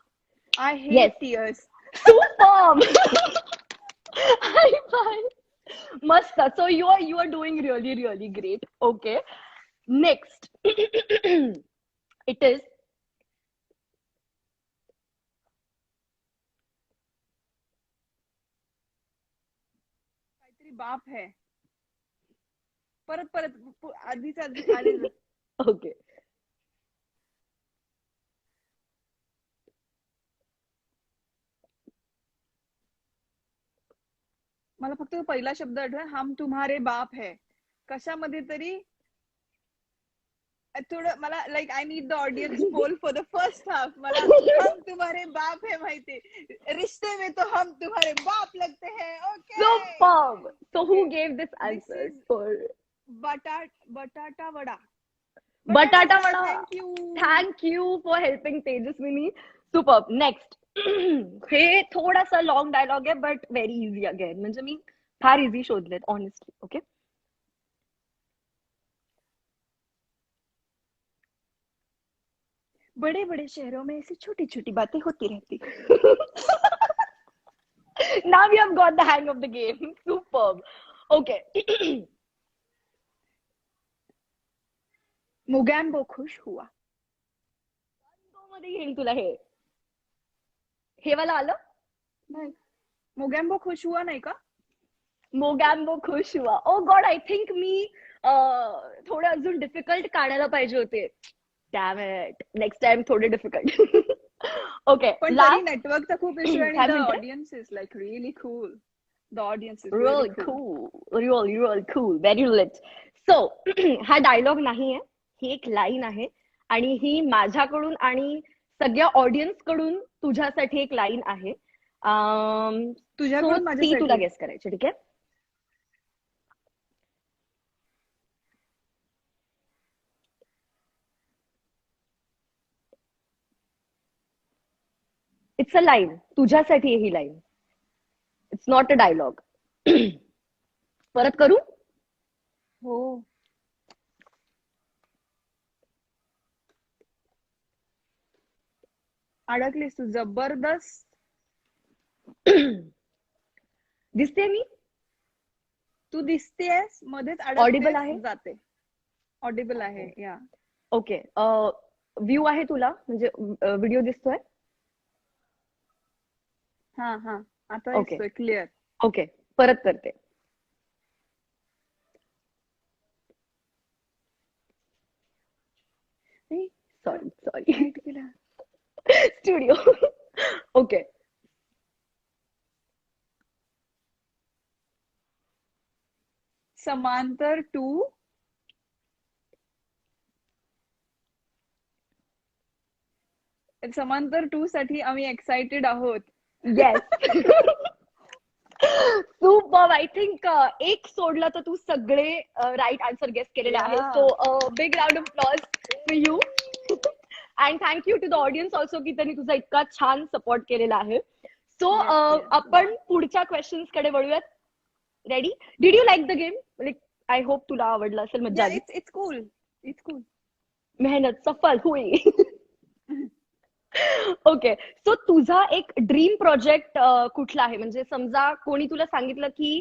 I Yes. Hate tears. Super. High five. मस्त. So you are doing really really great. Okay. Next. It is काहीतरी बाप है. परत परत आधीच आधीच. ओके. मला फक्त तो पहिला शब्द आठवला, हम तुम्हारे बाप है. कशामध्ये तरी थोडं मला like I need the audience poll for the first half. मला हम तुम्हारे बाप है माहिती, रिश्ते में तो हम तुम्हारे बाप लगते हैं. Okay. Superb. So who gave this This answer? is For बटाटा वडा. बटाटा vada. Thank you. Thank you for helping Tejaswini. Superb. Next. हे थोडासा लॉंग डायलॉग आहे बट व्हेरी इझी अगेन. म्हणजे मी फार इझी शोधलेत ऑनेस्टली. ओके. बड़े बड़े शहरों में ऐसी छोटी छोटी बातें होती रहती. Now we have got the hang of the game. Superb. Okay. मुगॅम्बो खुश हुआ. मध्ये येईल तुला हे. हे वाला आलं. नाही, मुगॅम्बो खुश हुआ नाही का. मोगॅम्बो खुश हुआ. ओ गॉड आय थिंक मी थोडे अजून डिफिकल्ट काढायला पाहिजे होते. Dam it. नेक्स्ट टाइम थोडे डिफिकल्ट. ओके. पण तरी नेटवर्कचा खूप इश्यू आणि काय द म्हणते? Audience is like really cool. The audience is Really really cool. cool. Really cool. Very lit. So, हा डायलॉग नाहीये. ही एक लाईन आहे आणि ही माझ्याकडून आणि सगळ्या ऑडियन्स कडून तुझ्यासाठी एक लाईन आहे. तुझ्याकडून ती माझ्यासाठी. तुला गेस करायची. ठीक आहे. It's a line. तुझ्यासाठी आहे ही line. It's not a dialogue. परत करू. हो. अडकलीस तू जबरदस्त. दिसते मी. तू दिसतेस मध्येच Audible आहे? अडकतेस जाते. ऑडिबल आहे. या. ओके. व्ह्यू आहे तुला म्हणजे व्हिडिओ दिसतोय. हा हा आता Okay. दिसतोय क्लिअर. ओके. परत करते. सॉरी. लाईट गेला. स्टुडिओ. ओके. समांतर टू. समांतर टू साठी आम्ही एक्साइटेड आहोत. येस. सुपर. आय थिंक एक सोडला तर तू सगळे राईट आन्सर गेस केलेले आहेत. Yeah. So big round of applause for you. And thank you to the audience also की त्यांनी तुझा इतका छान सपोर्ट केलेला आहे. So Yes, yes. आपण पुढच्या क्वेश्चन्स कडे वळूयात. Ready. Did you like the game. Like I hope तुला आवडलं असेल. मजा आली. It's cool. It's cool. मेहनत सफल हुई. ओके. सो तुझा एक ड्रीम प्रोजेक्ट कुठला आहे. म्हणजे समजा कोणी तुला सांगितलं की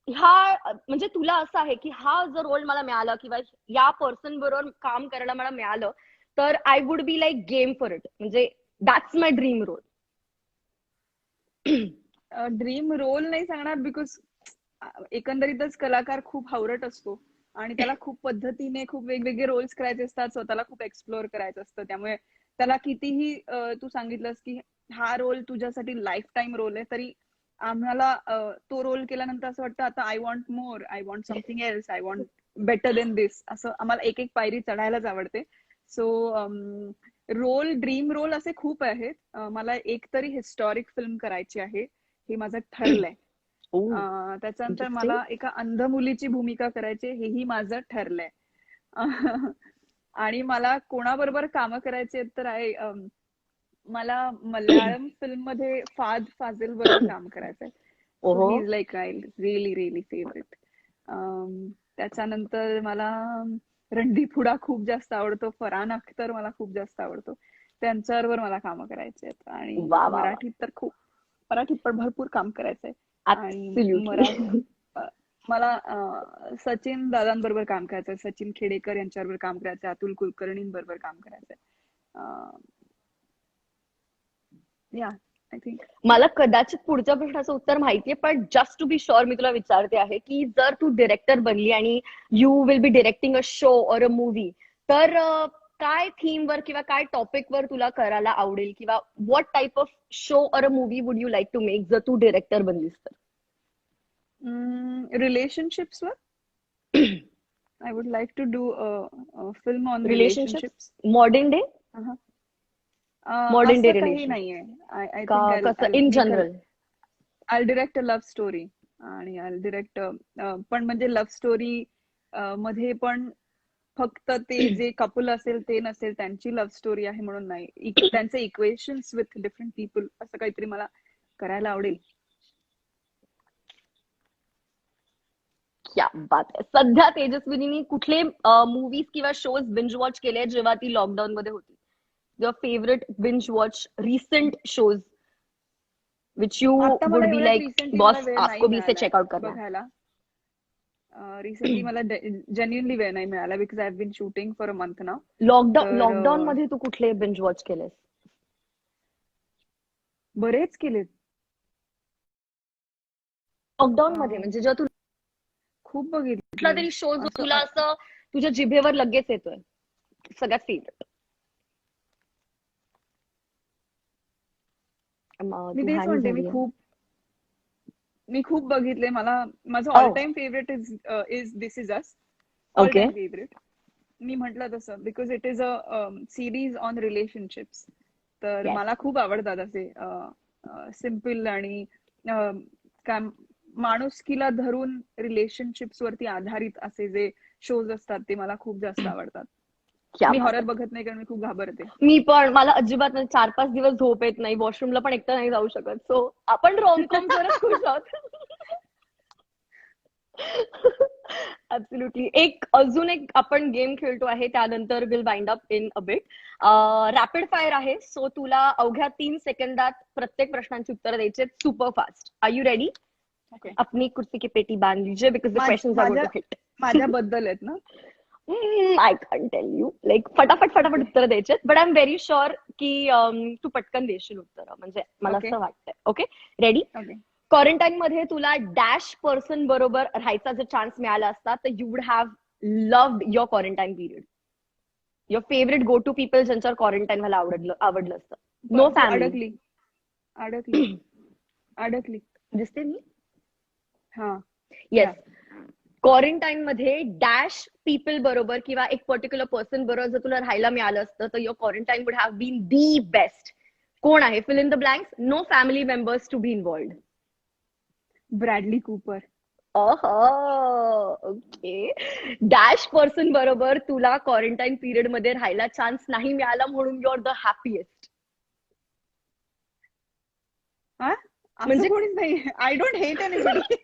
म्हणजे तुला असं आहे की हा जर रोल मला मिळाला किंवा या पर्सन बरोबर काम करायला मला मिळालं तर I would be like game for it, म्हणजे that's my dream role. Dream role नाही सांगणार बिकॉज एकंदरीतच कलाकार खूप हावरट असतो आणि त्याला खूप पद्धतीने खूप वेगवेगळे रोल्स करायचे असतात, स्वतःला खूप एक्सप्लोअर करायचं असतं. त्यामुळे त्याला कितीही तू सांगितलंस की हा रोल तुझ्यासाठी लाईफ टाईम रोल आहे, तरी आम्हाला तो रोल केल्यानंतर असं वाटतं आता I want more, I want something else, I want better than this, असं आम्हाला एक एक पायरी चढायलाच आवडते. सो रोल, ड्रीम रोल असे खूप आहेत. मला एक तरी हिस्टॉरिक फिल्म करायची आहे, हे माझं ठरलंय. त्याच्यानंतर इंटरेस्टिंग. मला एका अंध मुलीची भूमिका करायची, हेही माझं ठरलंय. आणि मला कोणाबरोबर कामं करायची आहेत तर आहे मला मल्याळम फिल्म मध्ये फाद फाजिल बरोबर काम करायचंय. सो ओहो. He is like I really really favourite. त्याच्यानंतर मला रणदीप हुडा खूप जास्त आवडतो, फरहान अख्तर मला खूप जास्त आवडतो, त्यांच्याबरोबर मला कामं करायची आहेत. आणि वा वा वा. मराठीत तर खूप, मराठीत पण भरपूर काम करायचंय. आणि ऍब्सोल्युटली. मला सचिन दादांबरोबर काम करायचंय, सचिन खेडेकर यांच्याबरोबर काम करायचंय, अतुल कुलकर्णींबरोबर काम करायचंय. या आय थिंक मला कदाचित पुढच्या प्रश्नाचं उत्तर माहितीये, पण जस्ट टू बी शुअर मी तुला विचारते आहे की जर तू डिरेक्टर बनली आणि you will be directing a show or a movie, तर काय थीमवर किंवा काय टॉपिकवर तुला करायला आवडेल, किंवा what type of show or a movie would you like to make जर तू डिरेक्टर बनलीस तर? रिलेशनशिप्स वर I would like to do film on relationships, relationships. Modern day, modern day असं काही रिलेशन नाहीये. आय का थिंक कसं in general? I direct a love story. आणि आय डिरेक्ट पण म्हणजे लव्ह स्टोरी मध्ये पण फक्त ते जे कपल असेल ते नसेल, त्यांची लव्ह स्टोरी आहे म्हणून नाही, त्यांचे इक्वेशन्स विथ डिफरंट पीपल, असं काहीतरी मला करायला आवडेल. क्या बात आहे. सध्या तेजस्विनीने कुठले मूवीज किंवा शोज बिंज वॉच केले जेव्हा ती लॉकडाऊन मध्ये होती? Your favourite binge watch recent shows which you आता मला वुड बी एवढ्यात लाइक रिसेंटली मला बॉस वेळ नाही आपको भी इसे मिळालाय चेकआउट करना है? बघायला. रिसेंटली मला जेन्युइनली वेळ नाही मिळाला because I have been shooting for a month now. Lockdown मध्ये तू कुठले बिंज वॉच केलेस? बरेच केलेत. लॉकडाऊन मध्ये म्हणजे जेव्हा तू खूप कुठला बघितले तरी शो जो असं. तुला असं तुझ्या जिभेवर लगेच येतोय, सगळ्यात फेवरेट? मी तू तेच हँग म्हणते, झालीये. मी खूप बघितले. माझं all oh, time favourite is this is us. All okay. Time favourite. मी म्हटलं तसं because it is a series on relationships. तर येस. मला खूप आवडतात असे सिम्पल आणि काय माणुसकीला धरून रिलेशनशिप्स वरती आधारित असे जे शोज असतात ते मला खूप जास्त आवडतात. क्या मी बात हॉरर आहे. बघत नाही कारण मी खूप घाबरते. मी पण, मला अजिबात म्हणजे 4-5 दिवस झोप येत नाही, वॉशरूमला पण एकटं नाही जाऊ शकत. सो आपण रोमकॉम वरच खुश आहोत. ऍब्सोल्युटली. अजून एक आपण गेम खेळतो आहे, त्यानंतर will wind up in a bit. Rapid fire आहे, सो तुला अवघ्या 3 सेकंदात प्रत्येक प्रश्नांची उत्तरं द्यायची, super fast. Are you ready? Okay. अपनी कुर्सी की पेटी बांध लीजिए because the questions are going to hit. माझ्याबद्दल आहेत ना? I can tell you, like फटाफट फटाफट उत्तर द्यायचे, but I am very sure की तू पटकन देशील उत्तर, म्हणजे मला ओके असं वाटतंय. Okay, ready? ओके. क्वारंटाईन मध्ये तुला डॅश पर्सन बरोबर राहायचा जर चान्स मिळाला असता तर you would have loved your quarantine period. Your favourite go to people ज्यांच्यावर क्वारंटाईन व्हायला आवडलं असतं. नो तू फॅमिली. अडकली अडकली अडकली. दिसते मी? हा. येस. क्वारंटाईन मध्ये डॅश पीपल बरोबर किंवा एक पर्टिक्युलर पर्सन बरोबर जर तुला राहायला मिळालं असतं तर your quarantine would have been the best. कोण आहे? Fill in the blanks. No family members to be involved. Bradley Cooper. Okay. Dash person बरोबर तुला क्वारंटाईन पिरियड मध्ये राहायला चान्स नाही मिळाला म्हणून युअर द हॅपीएस्ट. हा, असं म्हणजे कोणीच नाही. I don't hate anybody.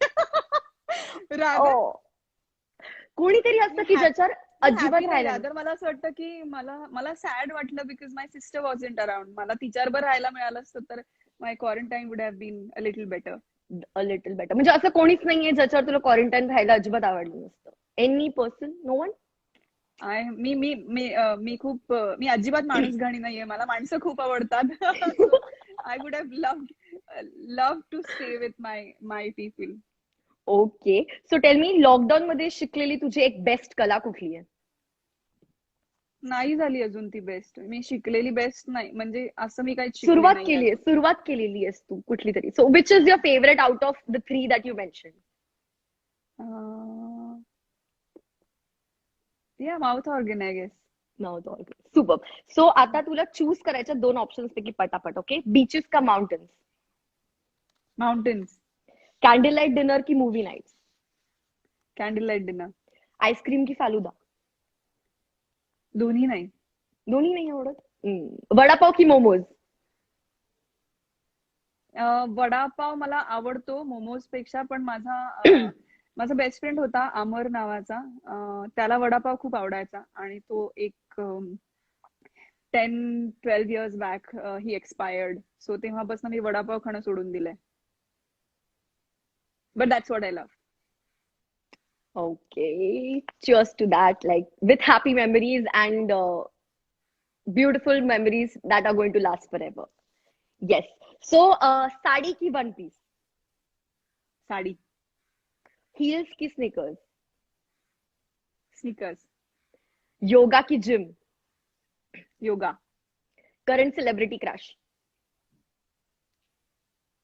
कोणीतरी असतं की ज्याच्यावर अजिबात राहायला नाही. मला असं वाटतं की मला सॅड वाटलं because my sister wasn't around. मला तिच्याबरोबर राहायला मिळालं असतं तर my quarantine would have been a little better. A little better म्हणजे असं कोणीच नाहीये ज्याच्यावर तुला क्वारंटाईन राहायला अजिबात आवडलं नसतं. Any person? No one? मी अजिबात माणूस घाणी नाहीये. मला माणसं खूप आवडतात. So I would have love to stay with my people. Okay. So tell me lockdown मध्ये शिकलेली तुझी एक बेस्ट कला कुठली आहे? नाही झाली अजून ती बेस्ट. मी शिकलेली बेस्ट नाही, म्हणजे असं मी काहीच शिकले नाही अजून. सुरुवात केलेली आहेस तू कुठली तरी. So which is your favourite out of the 3 that you mention? Yeah mouth organ I guess. Mouth organ. Super. So आता तुला चूज करायच्या 2 ऑप्शन्स पैकी पटापट. ओके. बीचेस का mountains? Mountains. Candle light dinner की movie nights? Candle light dinner. Ice cream की फालुदा? दोन्ही नाही. दोन्ही नाही आवडत. वडापाव की मोमोज? वडापाव मला आवडतो मोमोज पेक्षा, पण माझा बेस्ट फ्रेंड होता अमर नावाचा. त्याला वडापाव खूप आवडायचा आणि तो एक 10-12 इयर्स बॅक ही एक्सपायर्ड. सो तेव्हापासून मी वडापाव खाणं सोडून दिलंय. But that's what I love. Okay, cheers to that. Like with happy memories and beautiful memories that are going to last forever. Yes. So, sari की one piece, साडी. heels की sneakers, sneakers. yoga की gym, yoga. current celebrity crush.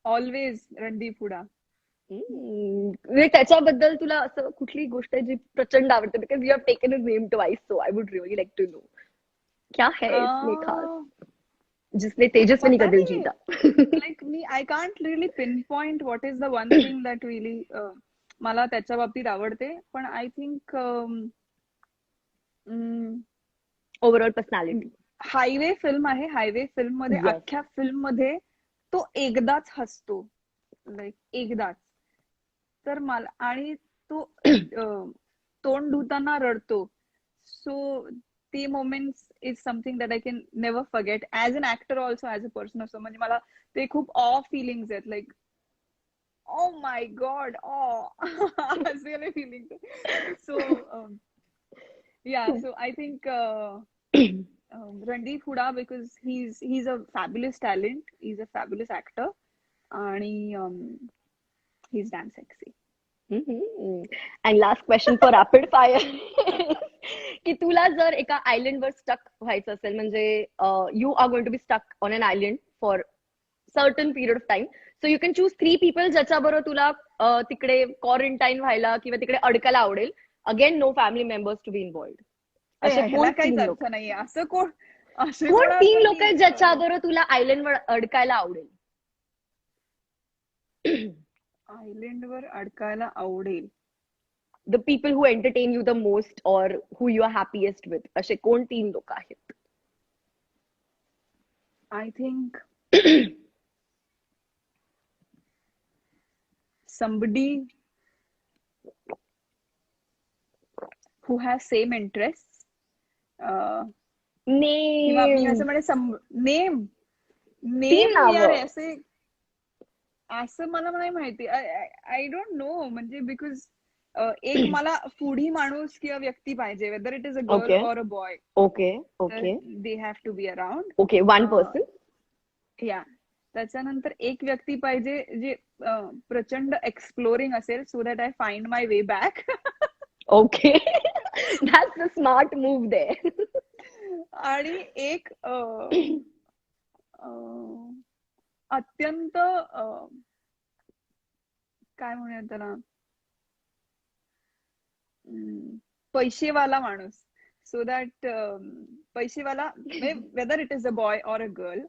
Always Randeep Hooda. म्हणजे त्याच्याबद्दल तुला असं कुठली गोष्ट आहे जी प्रचंड आवडते? Because you have taken his name twice, so I would really like to know क्या है इसमें खास जिसने तेजस्विनी का पता दिल नहीं. जीता? Like me I can't really pin point what is the one thing that really मला त्याच्या बाबतीत आवडते. पण I think overall personality. Highway film आहे. हायवे फिल्म मध्ये Yes. अख्ख्या फिल्म मध्ये तो एकदाच हसतो, लाईक एकदाच. तर मला आणि तो तोंड धुताना रडतो. सो ते moments is something that I can never forget as an actor also as a person असो. म्हणजे मला ते खूप ऑ फिलिंग्स आहेत, लाईक ओ माय गॉड असे वाले feelings. So yeah, so I think Randeep Hooda, because he's a fabulous talent, he's a fabulous actor, आणि he's damn sexy. And last question for rapid fire की तुला जर एका आयलंडवर स्टक व्हायचं असेल, म्हणजे you are going to be stuck on an island for certain period of time, so you can choose 3 people ज्याच्याबरोबर तुला तिकडे क्वारंटाईन व्हायला किंवा तिकडे अडकायला आवडेल. Again no family members to be involved. असे ह्याला कोण काहीच 3 लोक? अर्थ नाहीये. असं कोण कोण 3 लोक आहेत ज्याच्याबरोबर तुला आयलंडवर अडकायला आवडेल? आयलंडवर अडकायला आवडेल? The people who entertain you the most और हु यू आर हॅपीएस्ट विथ, असे कोण 3 लोक आहेत? I think somebody who has same interests. किंवा मी असं नेम नेम 3 नावं. यार असे असं मला नाही माहिती. आय डोंट नो, म्हणजे बिकॉज एक मला फूडी माणूस किंवा व्यक्ती पाहिजे, whether it is a girl Okay. Or a boy. Okay okay they have to be around. Okay. 1 person. Yeah, त्याच्यानंतर एक व्यक्ती पाहिजे जे प्रचंड एक्सप्लोरिंग असेल, so that I find my way back. Okay. That's the smart move there. आणि एक अत्यंत काय म्हणूयात त्याला, पैसेवाला माणूस. सो दॅट पैसेवाला, whether it is a boy or a girl,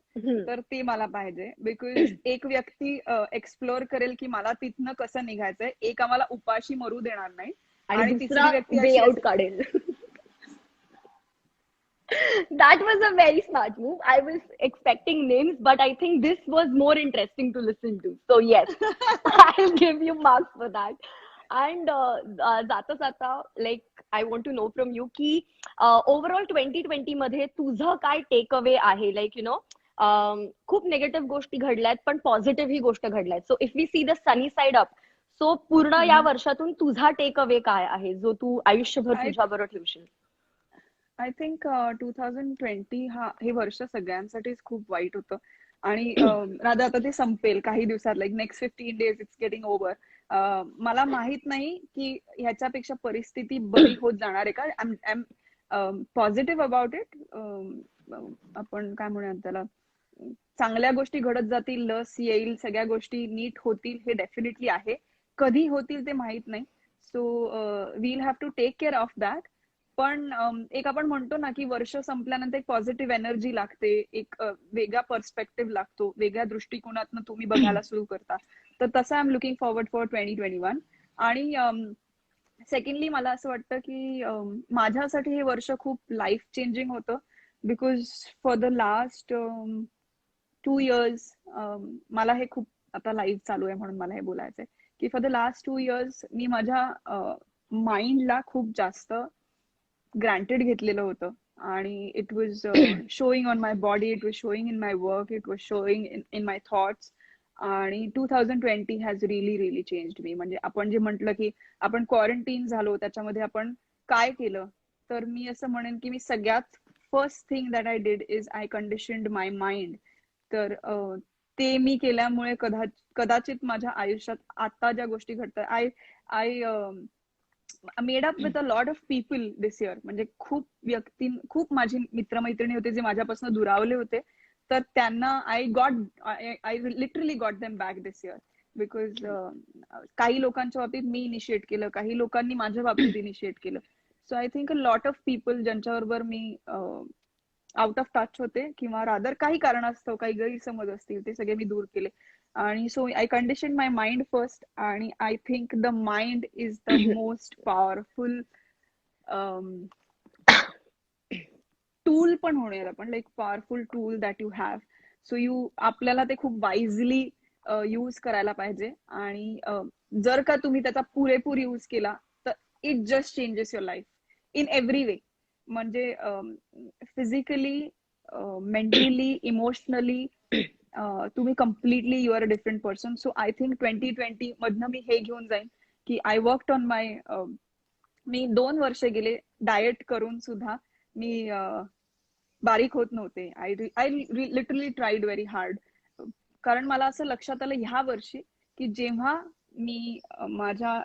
तर ते मला पाहिजे. बिकॉज एक व्यक्ती एक्सप्लोर करेल की मला तिथनं कसं निघायचंय, एक आम्हाला उपाशी मरू देणार नाही, आणि तिसरी दुसरा व्यक्ती वे अशी आउट असेल. काढेल. That was a very smart move. I was expecting names, but I think this was more interesting to listen to. So yes, I'll give you marks for that. And जाता जाता, like I want to know from you की overall 2020 मध्ये तुझं काय take away आहे, like you know खूप negative गोष्टी घडल्यात पण पॉझिटिव्ह ही गोष्ट घडल्यात. So if we see the sunny side up, so पूर्ण या वर्षातून तुझा टेक अवे काय आहे जो तू आयुष्यभर आय तुझ्याबरोबर ठेवशील? आय थिंक 2020 हे वर्ष सगळ्यांसाठीच खूप वाईट होतं. आणि राधा आता ते संपेल काही दिवसात, like next 15 days it's getting over. मला माहित नाही की ह्याच्यापेक्षा परिस्थिती बरी होत जाणार आहे का. I am positive about it. आपण काय म्हणूयात त्याला, चांगल्या गोष्टी घडत जातील, लस येईल, सगळ्या गोष्टी नीट होतील, हे डेफिनेटली आहे. कधी होतील ते माहित नाही. So we'll have to take care of that. पण एक आपण म्हणतो ना की वर्ष संपल्यानंतर एक पॉझिटिव्ह एनर्जी लागते, एक वेगळा पर्स्पेक्टिव्ह लागतो, वेगळ्या दृष्टिकोनातून तुम्ही बघायला सुरू करता. तर तसं I am looking forward for 2021. आणि सेकंडली मला असं वाटतं की माझ्यासाठी हे वर्ष खूप लाईफ चेंजिंग होतं. Because for the last 2 years मला हे खूप, आता लाईव्ह चालू आहे म्हणून मला हे बोलायचंय की फॉर द लास्ट 2 इयर्स मी माझ्या माइंडला खूप जास्त ग्रँटेड घेतलेलं होतं. आणि it was showing on my body, it was showing in my work, it was showing in my thoughts. आणि 2020 has relief relief changed me. म्हणजे आपण जे म्हटलं की आपण क्वारंटीन झालो, त्याच्यामध्ये आपण काय केलं, तर मी असं म्हणेन की मी सगळ्यात first thing that I did is I conditioned my mind. तर ते मी केल्यामुळे कदाचित माझ्या आयुष्यात आता ज्या गोष्टी घडतात, I I made up with a lot of people this year. म्हणजे खूप माझी मित्रमैत्रिणी होते जे माझ्यापासून दुरावले होते, तर त्यांना I literally got them back this year. Because काही लोकांच्या बाबतीत मी इनिशिएट केलं, काही लोकांनी माझ्या बाबतीत इनिशिएट केलं. So I think a lot of people ज्यांच्याबरोबर मी आउट ऑफ टच होते, किंवा रादर काही कारणास्तव काही गैरसमज असतील, ते सगळे मी दूर केले. आणि so I condition my mind first. आणि I think the mind is the most powerful tool पण होणार आपण, like powerful tool that you have. So आपल्याला ते खूप वाईजली यूज करायला पाहिजे. आणि जर का तुम्ही त्याचा पुरेपूर यूज केला तर it just changes your life in every way. म्हणजे फिजिकली, मेंटली, इमोशनली तुम्ही completely you are a different person. So I think 2020 मधनं मी हे घेऊन जाईन की आय वर्कड ऑन माय, मी 2 वर्ष गेले डाएट करून सुद्धा मी बारीक होत नव्हते. I literally tried very hard. कारण मला असं लक्षात आलं ह्या वर्षी की जेव्हा मी माझ्या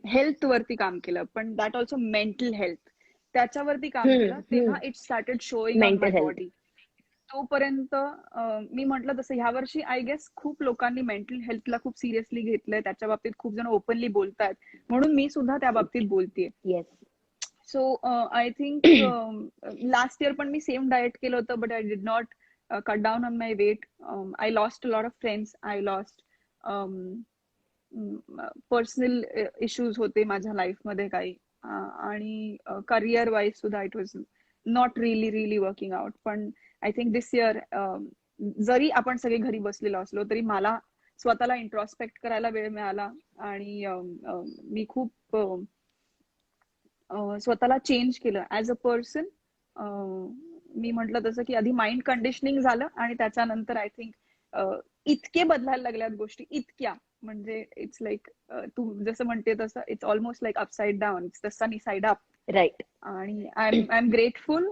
हेल्थ वरती काम केलं, पण दॅट ऑल्सो मेंटल हेल्थ, त्याच्यावरती काम केलं, तेव्हा it started showing on my mental health. Body. तोपर्यंत मी म्हटलं तसं ह्या वर्षी आय गेस खूप लोकांनी मेंटल हेल्थला खूप सिरियसली घेतलंय, त्याच्या बाबतीत खूप जण ओपनली बोलतायत, म्हणून मी सुद्धा त्या बाबतीत बोलतेय. Yes. So I think last year पण मी सेम डाएट केलं होतं, but I did not cut down on my weight. I lost a lot of friends, I lost personal issues होते माझ्या लाईफमध्ये काही, आणि करिअर वाईज सुद्धा it was not really working out. पण आय थिंक दिस इयर जरी आपण सगळे घरी बसलेलो असलो तरी मला स्वतःला इंट्रॉस्पेक्ट करायला वेळ मिळाला. आणि मी खूप स्वतःला चेंज केलं ऍज अ पर्सन. मी म्हटलं तसं की आधी माइंड कंडिशनिंग झालं, आणि त्याच्यानंतर आय थिंक इतके बदलायला लागल्यात गोष्टी, इतक्या म्हणजे इट्स लाईक तू जसं म्हणते तसं it's almost like upside down, it's the sunny side up. Right. आणि आय एम ग्रेटफुल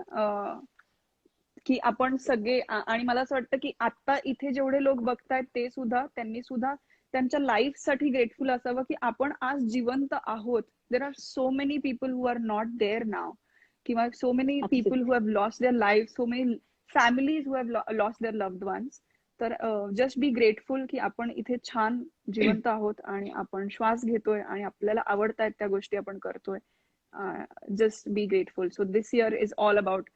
की आपण सगळे, आणि मला असं वाटतं की आता इथे जेवढे लोक बघतायत ते सुद्धा, त्यांनी सुद्धा त्यांच्या लाईफ साठी ग्रेटफुल असावं की आपण आज जिवंत आहोत. There are so many people who are not there now, किंवा so many people who have lost their life, so many families who have lost their loved ones. तर जस्ट बी ग्रेटफुल की आपण इथे छान जिवंत आहोत, आणि आपण श्वास घेतोय, आणि आपल्याला आवडतायत त्या गोष्टी आपण करतोय. Just be grateful. So this year is all about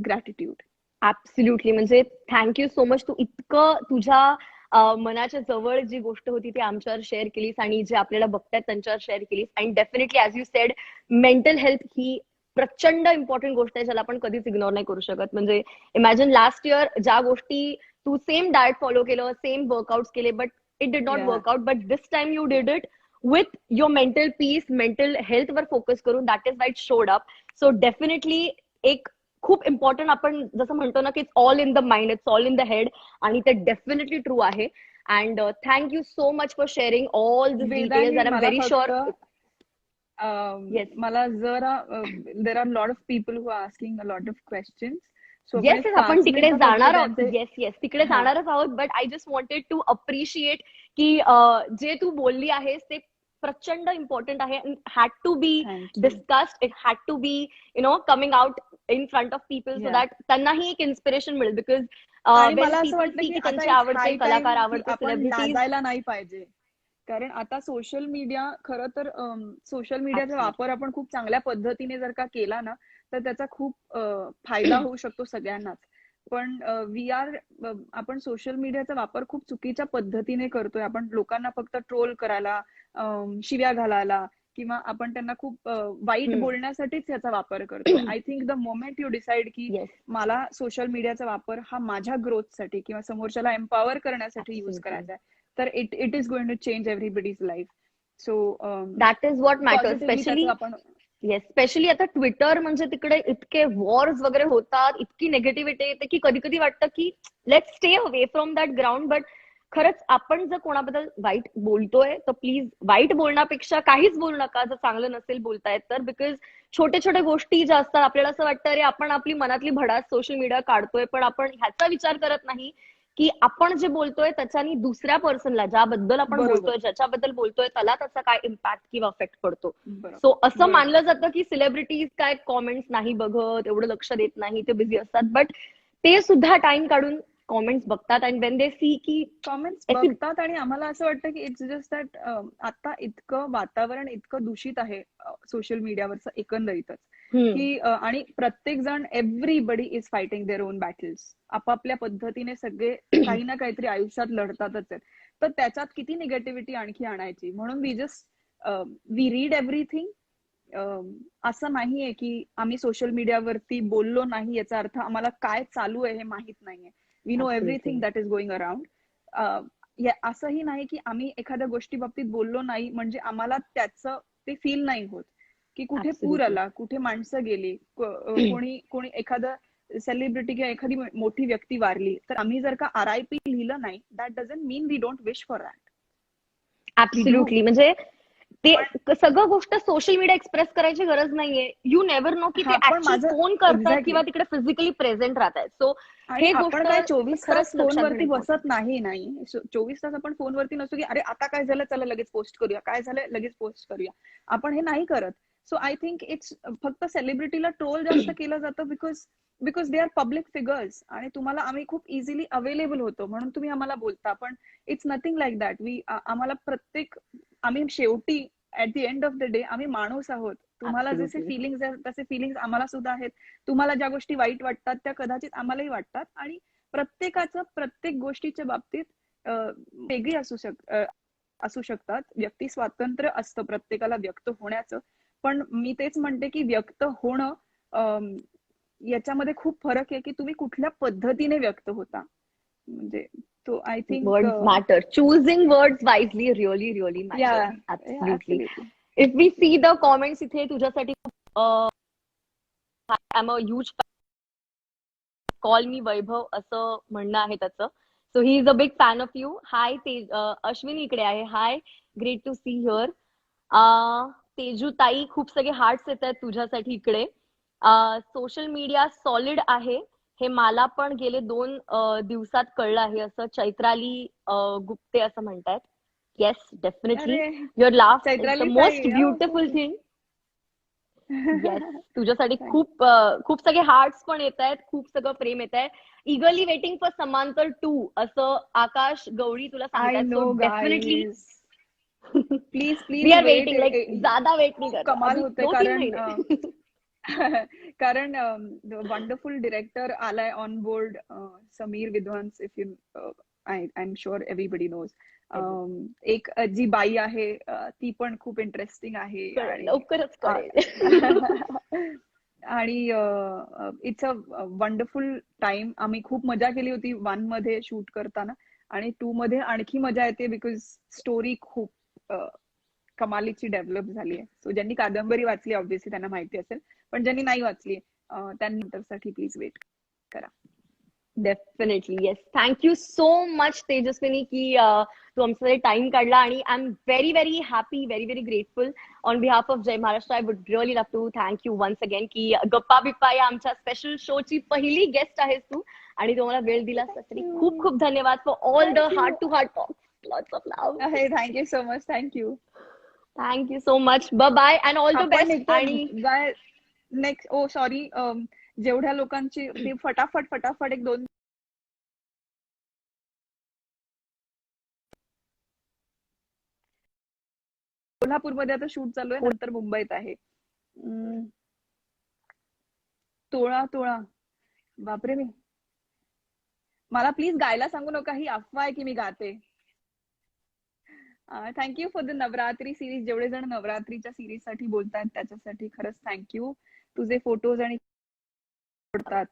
gratitude. Absolutely. म्हणजे थँक्यू सो मच. तू इतकं तुझ्या मनाच्या जवळ जी गोष्ट होती ती आमच्यावर शेअर केलीस, आणि जे आपल्याला बघतायत त्यांच्यावर शेअर केलीस. आणि definitely as you said, mental health ही प्रचंड इम्पॉर्टंट गोष्ट आहे, ज्याला आपण कधीच इग्नोर नाही करू शकत. म्हणजे इमॅजिन लास्ट इयर ज्या गोष्टी तू सेम डाएट फॉलो केलं, सेम वर्कआउट्स केले, but it did not work out. But this time you did it with your mental peace, mental health वर फोकस करून. That is why it showed up. So definitely एक खूप important, आपण जसं म्हणतो ना की it's all in the mind, it's all in the head, आणि ते डेफिनेटली ट्रू आहे. And thank you so much for sharing all this details, Vedangi and I am मला व्हेरी फक्त शुअर. येस मला जरा there are lot of people who are asking a lot of questions, so आपण yes एक yes, आपण 5 तिकडे मिनिटं फक्त जाणार आहोत. त्यांचे. येस येस, तिकडे हा, जाणारच आहोत. But I just wanted to appreciate की जे तू बोलली आहेस ते प्रचंड इम्पॉर्टंट आहे. Had to be thank you. Discussed, it had to be coming out in front of people, so yeah, that त्यांनाही एक इन्स्पिरेशन मिळेल. बिकॉज आणि वेन मला असं पीपल वाटतं सी की की आता त्यांचे इट्स आवडते हाय कलाकार, टाइम की आवडते आपण सेलिब्रिटीज. लाजायला नाही पाहिजे. कारण आता सोशल मीडिया, खरं तर सोशल मीडियाचा वापर आपण खूप चांगल्या पद्धतीने जर का केला ना, तर त्याचा खूप फायदा होऊ शकतो सगळ्यांनाच. पण आपण सोशल मीडियाचा वापर खूप चुकीच्या पद्धतीने करतोय. आपण लोकांना फक्त ट्रोल करायला, शिव्या घालायला, किंवा आपण त्यांना खूप वाईट बोलण्यासाठीच याचा वापर करतोय. I think the moment you decide की येस, मला सोशल मीडियाचा वापर हा माझ्या ग्रोथसाठी किंवा समोरच्याला एम्पॉवर करण्यासाठी यूज ऍब्सोल्युटली. करायचा आहे, तर it is going to change everybody's life. So that is what matters. Positively specially त्याचं आपण. येस, स्पेशली आता ट्विटर, म्हणजे तिकडे इतके वॉर्स वगैरे होतात, इतकी नेगेटिव्हिटी येते की कधी कधी वाटतं की let's stay away from that ground. But खरंच आपण जर कोणाबद्दल वाईट बोलतोय तर प्लीज वाईट बोलण्यापेक्षा काहीच बोलू नका, जर चांगलं नसेल बोलतायत तर. बिकॉज छोट्या छोट्या गोष्टी ज्या असतात, आपल्याला असं वाटतं अरे आपण आपली मनातली भडास सोशल मीडिया काढतोय, पण आपण ह्याचा विचार करत नाही की आपण जे बोलतोय त्याच्यानी दुसऱ्या पर्सनला, ज्याबद्दल आपण बरोबर, बोलतोय, ज्याच्याबद्दल बोलतोय, त्याला त्याचा काय इम्पॅक्ट किंवा इफेक्ट पडतो. बरोबर, सो असं बरोबर. मानलं जातं की सेलिब्रिटीज काय कॉमेंट्स नाही बघत, एवढं लक्ष देत नाही, ते बिझी असतात. बट ते सुद्धा टाइम काढून कॉमेंट्स बघतात, अँड वेन दे सी की कॉमेंट्स ऐसी- बघतात. आणि आम्हाला असं वाटतं की इट्स जस्ट दॅट आता इतकं वातावरण इतकं दूषित आहे सोशल मीडियावरचं एकंदरीतच, हम्म, की आणि प्रत्येक जण, everybody is fighting their own battles. आपापल्या पद्धतीने सगळे काही ना काहीतरी आयुष्यात लढतातच आहेत. तर त्याच्यात किती निगेटिव्हिटी आणखी आणायची. म्हणून वी रीड एव्हरीथिंग. असं नाहीये की आम्ही सोशल मीडियावरती बोललो नाही याचा अर्थ आम्हाला काय चालू आहे हे माहित नाहीये. We know absolutely. Everything that is going around. असंही नाही की आम्ही एखाद्या गोष्टी बाबतीत बोललो नाही म्हणजे आम्हाला त्याचं ते फील नाही होत की कुठे पूर Absolutely. आला, कुठे माणसं गेली, कोणी कोणी एखादं सेलिब्रिटी किंवा एखादी मोठी व्यक्ती वारली, तर आम्ही जर का RIP लिहिलं नाही, that doesn't mean we don't wish for that. We do. Absolutely. म्हणजे ते सगळं गोष्ट सोशल मीडिया एक्सप्रेस करायची गरज नाहीये. यू नेव्हर नो की ते हा, पण ऍक्च्युअली माझं फोन करतायत एक्झॅक्टली. किंवा तिकडे फिजिकली प्रेझेंट राहतायत. सो आणि हे आपण गोष्ट काय 24 तास खरंच लक्षात घेणं फोनवरती इम्पॉर्टंट. बसत नाही. 24 तास आपण फोनवरती नसतो की अरे आता काय झालं, चला लगेच पोस्ट करूया, काय झालं लगेच पोस्ट करूया. आपण हे नाही करत. सो आय थिंक इट्स फक्त सेलिब्रिटीला ट्रोल जास्त केलं जातं because they are public figures, आणि तुम्हाला आम्ही खूप इझिली अवेलेबल होतो म्हणून तुम्ही आम्हाला बोलता. पण इट्स नथिंग लाईक दॅट. आम्हाला आम्ही शेवटी at the end of the day आम्ही माणूस आहोत. तुम्हाला जसे ऍब्सोल्युटली. फिलिंग्स आहेत तसे फिलिंग्स आम्हाला सुद्धा आहेत. तुम्हाला ज्या गोष्टी वाईट वाटतात त्या कदाचित आम्हालाही वाटतात. आणि प्रत्येकाचं प्रत्येक गोष्टीच्या बाबतीत वेगळी असू शकतात. व्यक्ती स्वातंत्र्य असतं प्रत्येकाला व्यक्त होण्याचं. पण मी तेच म्हणते की व्यक्त होणं, याच्यामध्ये खूप फरक आहे की तुम्ही कुठल्या पद्धतीने व्यक्त होता. म्हणजे तो I think Words matter. Choosing words wisely really, really yeah matters. Absolutely. Absolutely. If we see the comments इथे तुझ्यासाठी I am a huge call मी वैभव असं म्हणणं आहे त्याचं. So he is a big fan of you. Hi Ashwini इकडे आहे. Hi, great to see here. Teju tai, खूप सगळे हार्ट्स येत आहेत तुझ्यासाठी इकडे. सोशल मीडिया सॉलिड आहे हे मला पण गेले 2 दिवसात कळलं आहे, असं चैत्राली गुप्ते असं म्हणतायत. Yes, definitely. अरे your laugh is the Chaitrali most tai, beautiful thing. Yes, तुझ्यासाठी Thank- खूप सगळे हार्ट्स पण येत आहेत, खूप सगळं प्रेम येत आहे. इगरली वेटिंग फॉर समांतर 2 असं आकाश गवळी तुला I सांगतायत. So know definitely guys. Please we please are wait. Waiting, like ज्यादा वेट नाही खूप करणार, कमाल अजून होते 2-3 महिने. कारण वंडरफुल डिरेक्टर आलाय on board, Sameer Vidwans. If you I am sure everybody knows. एक जी बाई आहे ती पण खूप इंटरेस्टिंग आहे. कळेल, आणि लवकरच कळेल. आणि इट्स अ वंडरफुल टाइम. आम्ही खूप मजा केली होती 1 मध्ये शूट करताना, आणि 2 मध्ये आणखी मजा येते बिकॉज स्टोरी खूप कमालीची डेव्हलप झाली आहे. सो ज्यांनी कादंबरी वाचली ऑब्व्हियसली त्यांना माहिती असेल, पण ज्यांनी नाही वाचली त्यानंतरसाठी प्लीज वेट करा. Definitely yes. Thank you so much Tejaswini की तू आमच्यासाठी टाइम काढला आणि I am very very happy, very very grateful on behalf of Jai Maharashtra. I would really love to thank you once again की गप्पा बिप्पा या आमच्या स्पेशल शोची पहिली गेस्ट आहेस तू आणि तुम्हाला वेळ दिलास त्यासाठी खूप खूप धन्यवाद for all the heart to heart talk. Lots of love. Thank you so much. Thank you. Thank you so much. Bye and all the आपण बेस्ट. आणि नेक्स्ट सॉरी, जेवढ्या लोकांची ते फटाफट एक 2 कोल्हापूरमध्ये आता शूट चालू आहे, नंतर मुंबईत आहे. तोळा बापरे, मला प्लीज गायला सांगू नका, ही अफवा आहे की मी गाते. Thank you for the Navratri series. जेवढे जण नवरात्रीच्या सिरीज साठी बोलतात त्याच्यासाठी खरंच थँक्यू. तुझे फोटोज आणि आवडतात.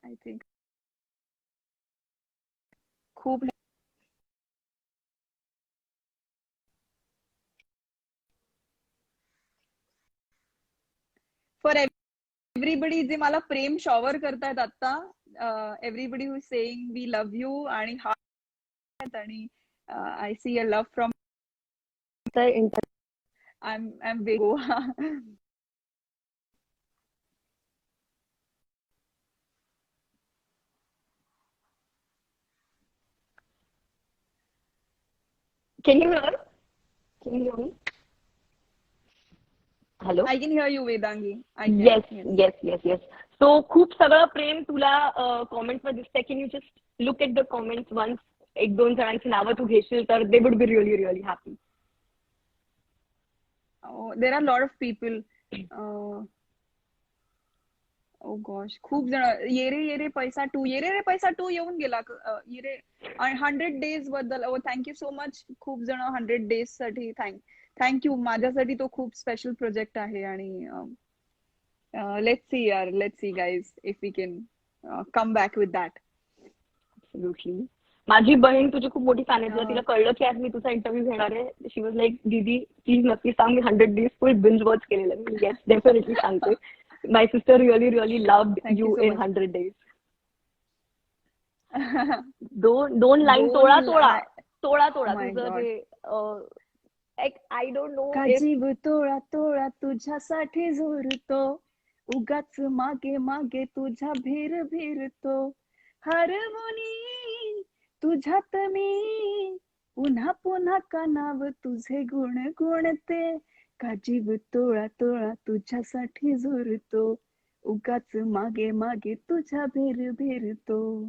आय थिंक खूप फॉर एव्हरीबडी जे मला प्रेम शॉवर करतायत आता, everybody who saying we love you आणि आणि I see a love from I am वेगो. can you hear? Can you hear me? Hello. I can hear you Vedangi. Yes. So खूप सगळं प्रेम तुला कॉमेंट्स मध्ये दिसतंय. Can you just look at the comments once. 1-2 जणांची नावं तू घेशील तर they would B really really happy. There are lot of people. Oh gosh, खूप जण. ये रे पैसा 2 येऊन गेला. ये 100 days बद्दल थँक्यू सो मच. खूप जण 100 days साठी थँक्यू. माझ्यासाठी तो खूप स्पेशल प्रोजेक्ट आहे आणि let's see guys if we can come back with that. Absolutely. माझी बहीण तुझी खूप मोठी फॅन आहे. तिला कळलं की आज मी तुझा इंटरव्ह्यू घेणार आहे. She was like didi please नक्की सांग, मी 100 days फुल बिंज वॉच केलेलं. मी येस डेफिनेटली सांगते. My sister really loved you in 100 days. दोन लाईन तोळा तुझं जे आय डोंट नो. का जीव तोळा तुझ्यासाठी झुरतो, उगाच मागे तुझ्या भिरतो, हार्मोनी तुझ्यात मी पुन्हा कानाव तुझे गुण गुणते, का जीव तोळा तुझ्यासाठी झुरतो, उगाच मागे तुझ्या भिरतो.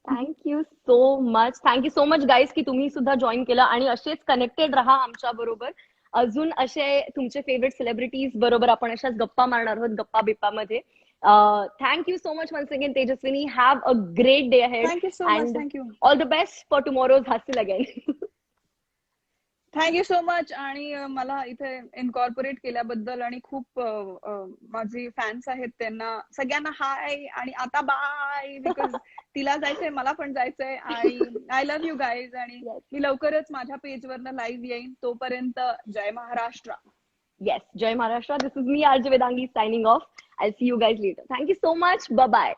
थँक्यू सो मच गाईज की तुम्ही सुद्धा जॉईन केलं आणि असेच कनेक्टेड राहा आमच्या बरोबर. अजून असे तुमचे फेवरेट सेलिब्रिटीज बरोबर आपण अशाच गप्पा मारणार आहोत गप्पा बिप्पा मध्ये. Thank you so much once again Tejaswini. Have a great day ahead. Thank you so much. Thank you. All the best for tomorrow's hassle again. Thank you so much. आणि मला इथे इनकॉर्पोरेट केल्याबद्दल आणि खूप माझे फॅन्स आहेत त्यांना सगळ्यांना हाय आणि आता बाय. बिकॉज तिला जायचंय, मला पण जायचंय आणि आय लव्ह यू गाईज. आणि मी लवकरच माझ्या पेजवरनं लाईव्ह येईन. तोपर्यंत Jai Maharashtra. Yes, Jai Maharashtra. This is me RJ Vedangi signing off. I see you guys later. Thank you so much. Bye.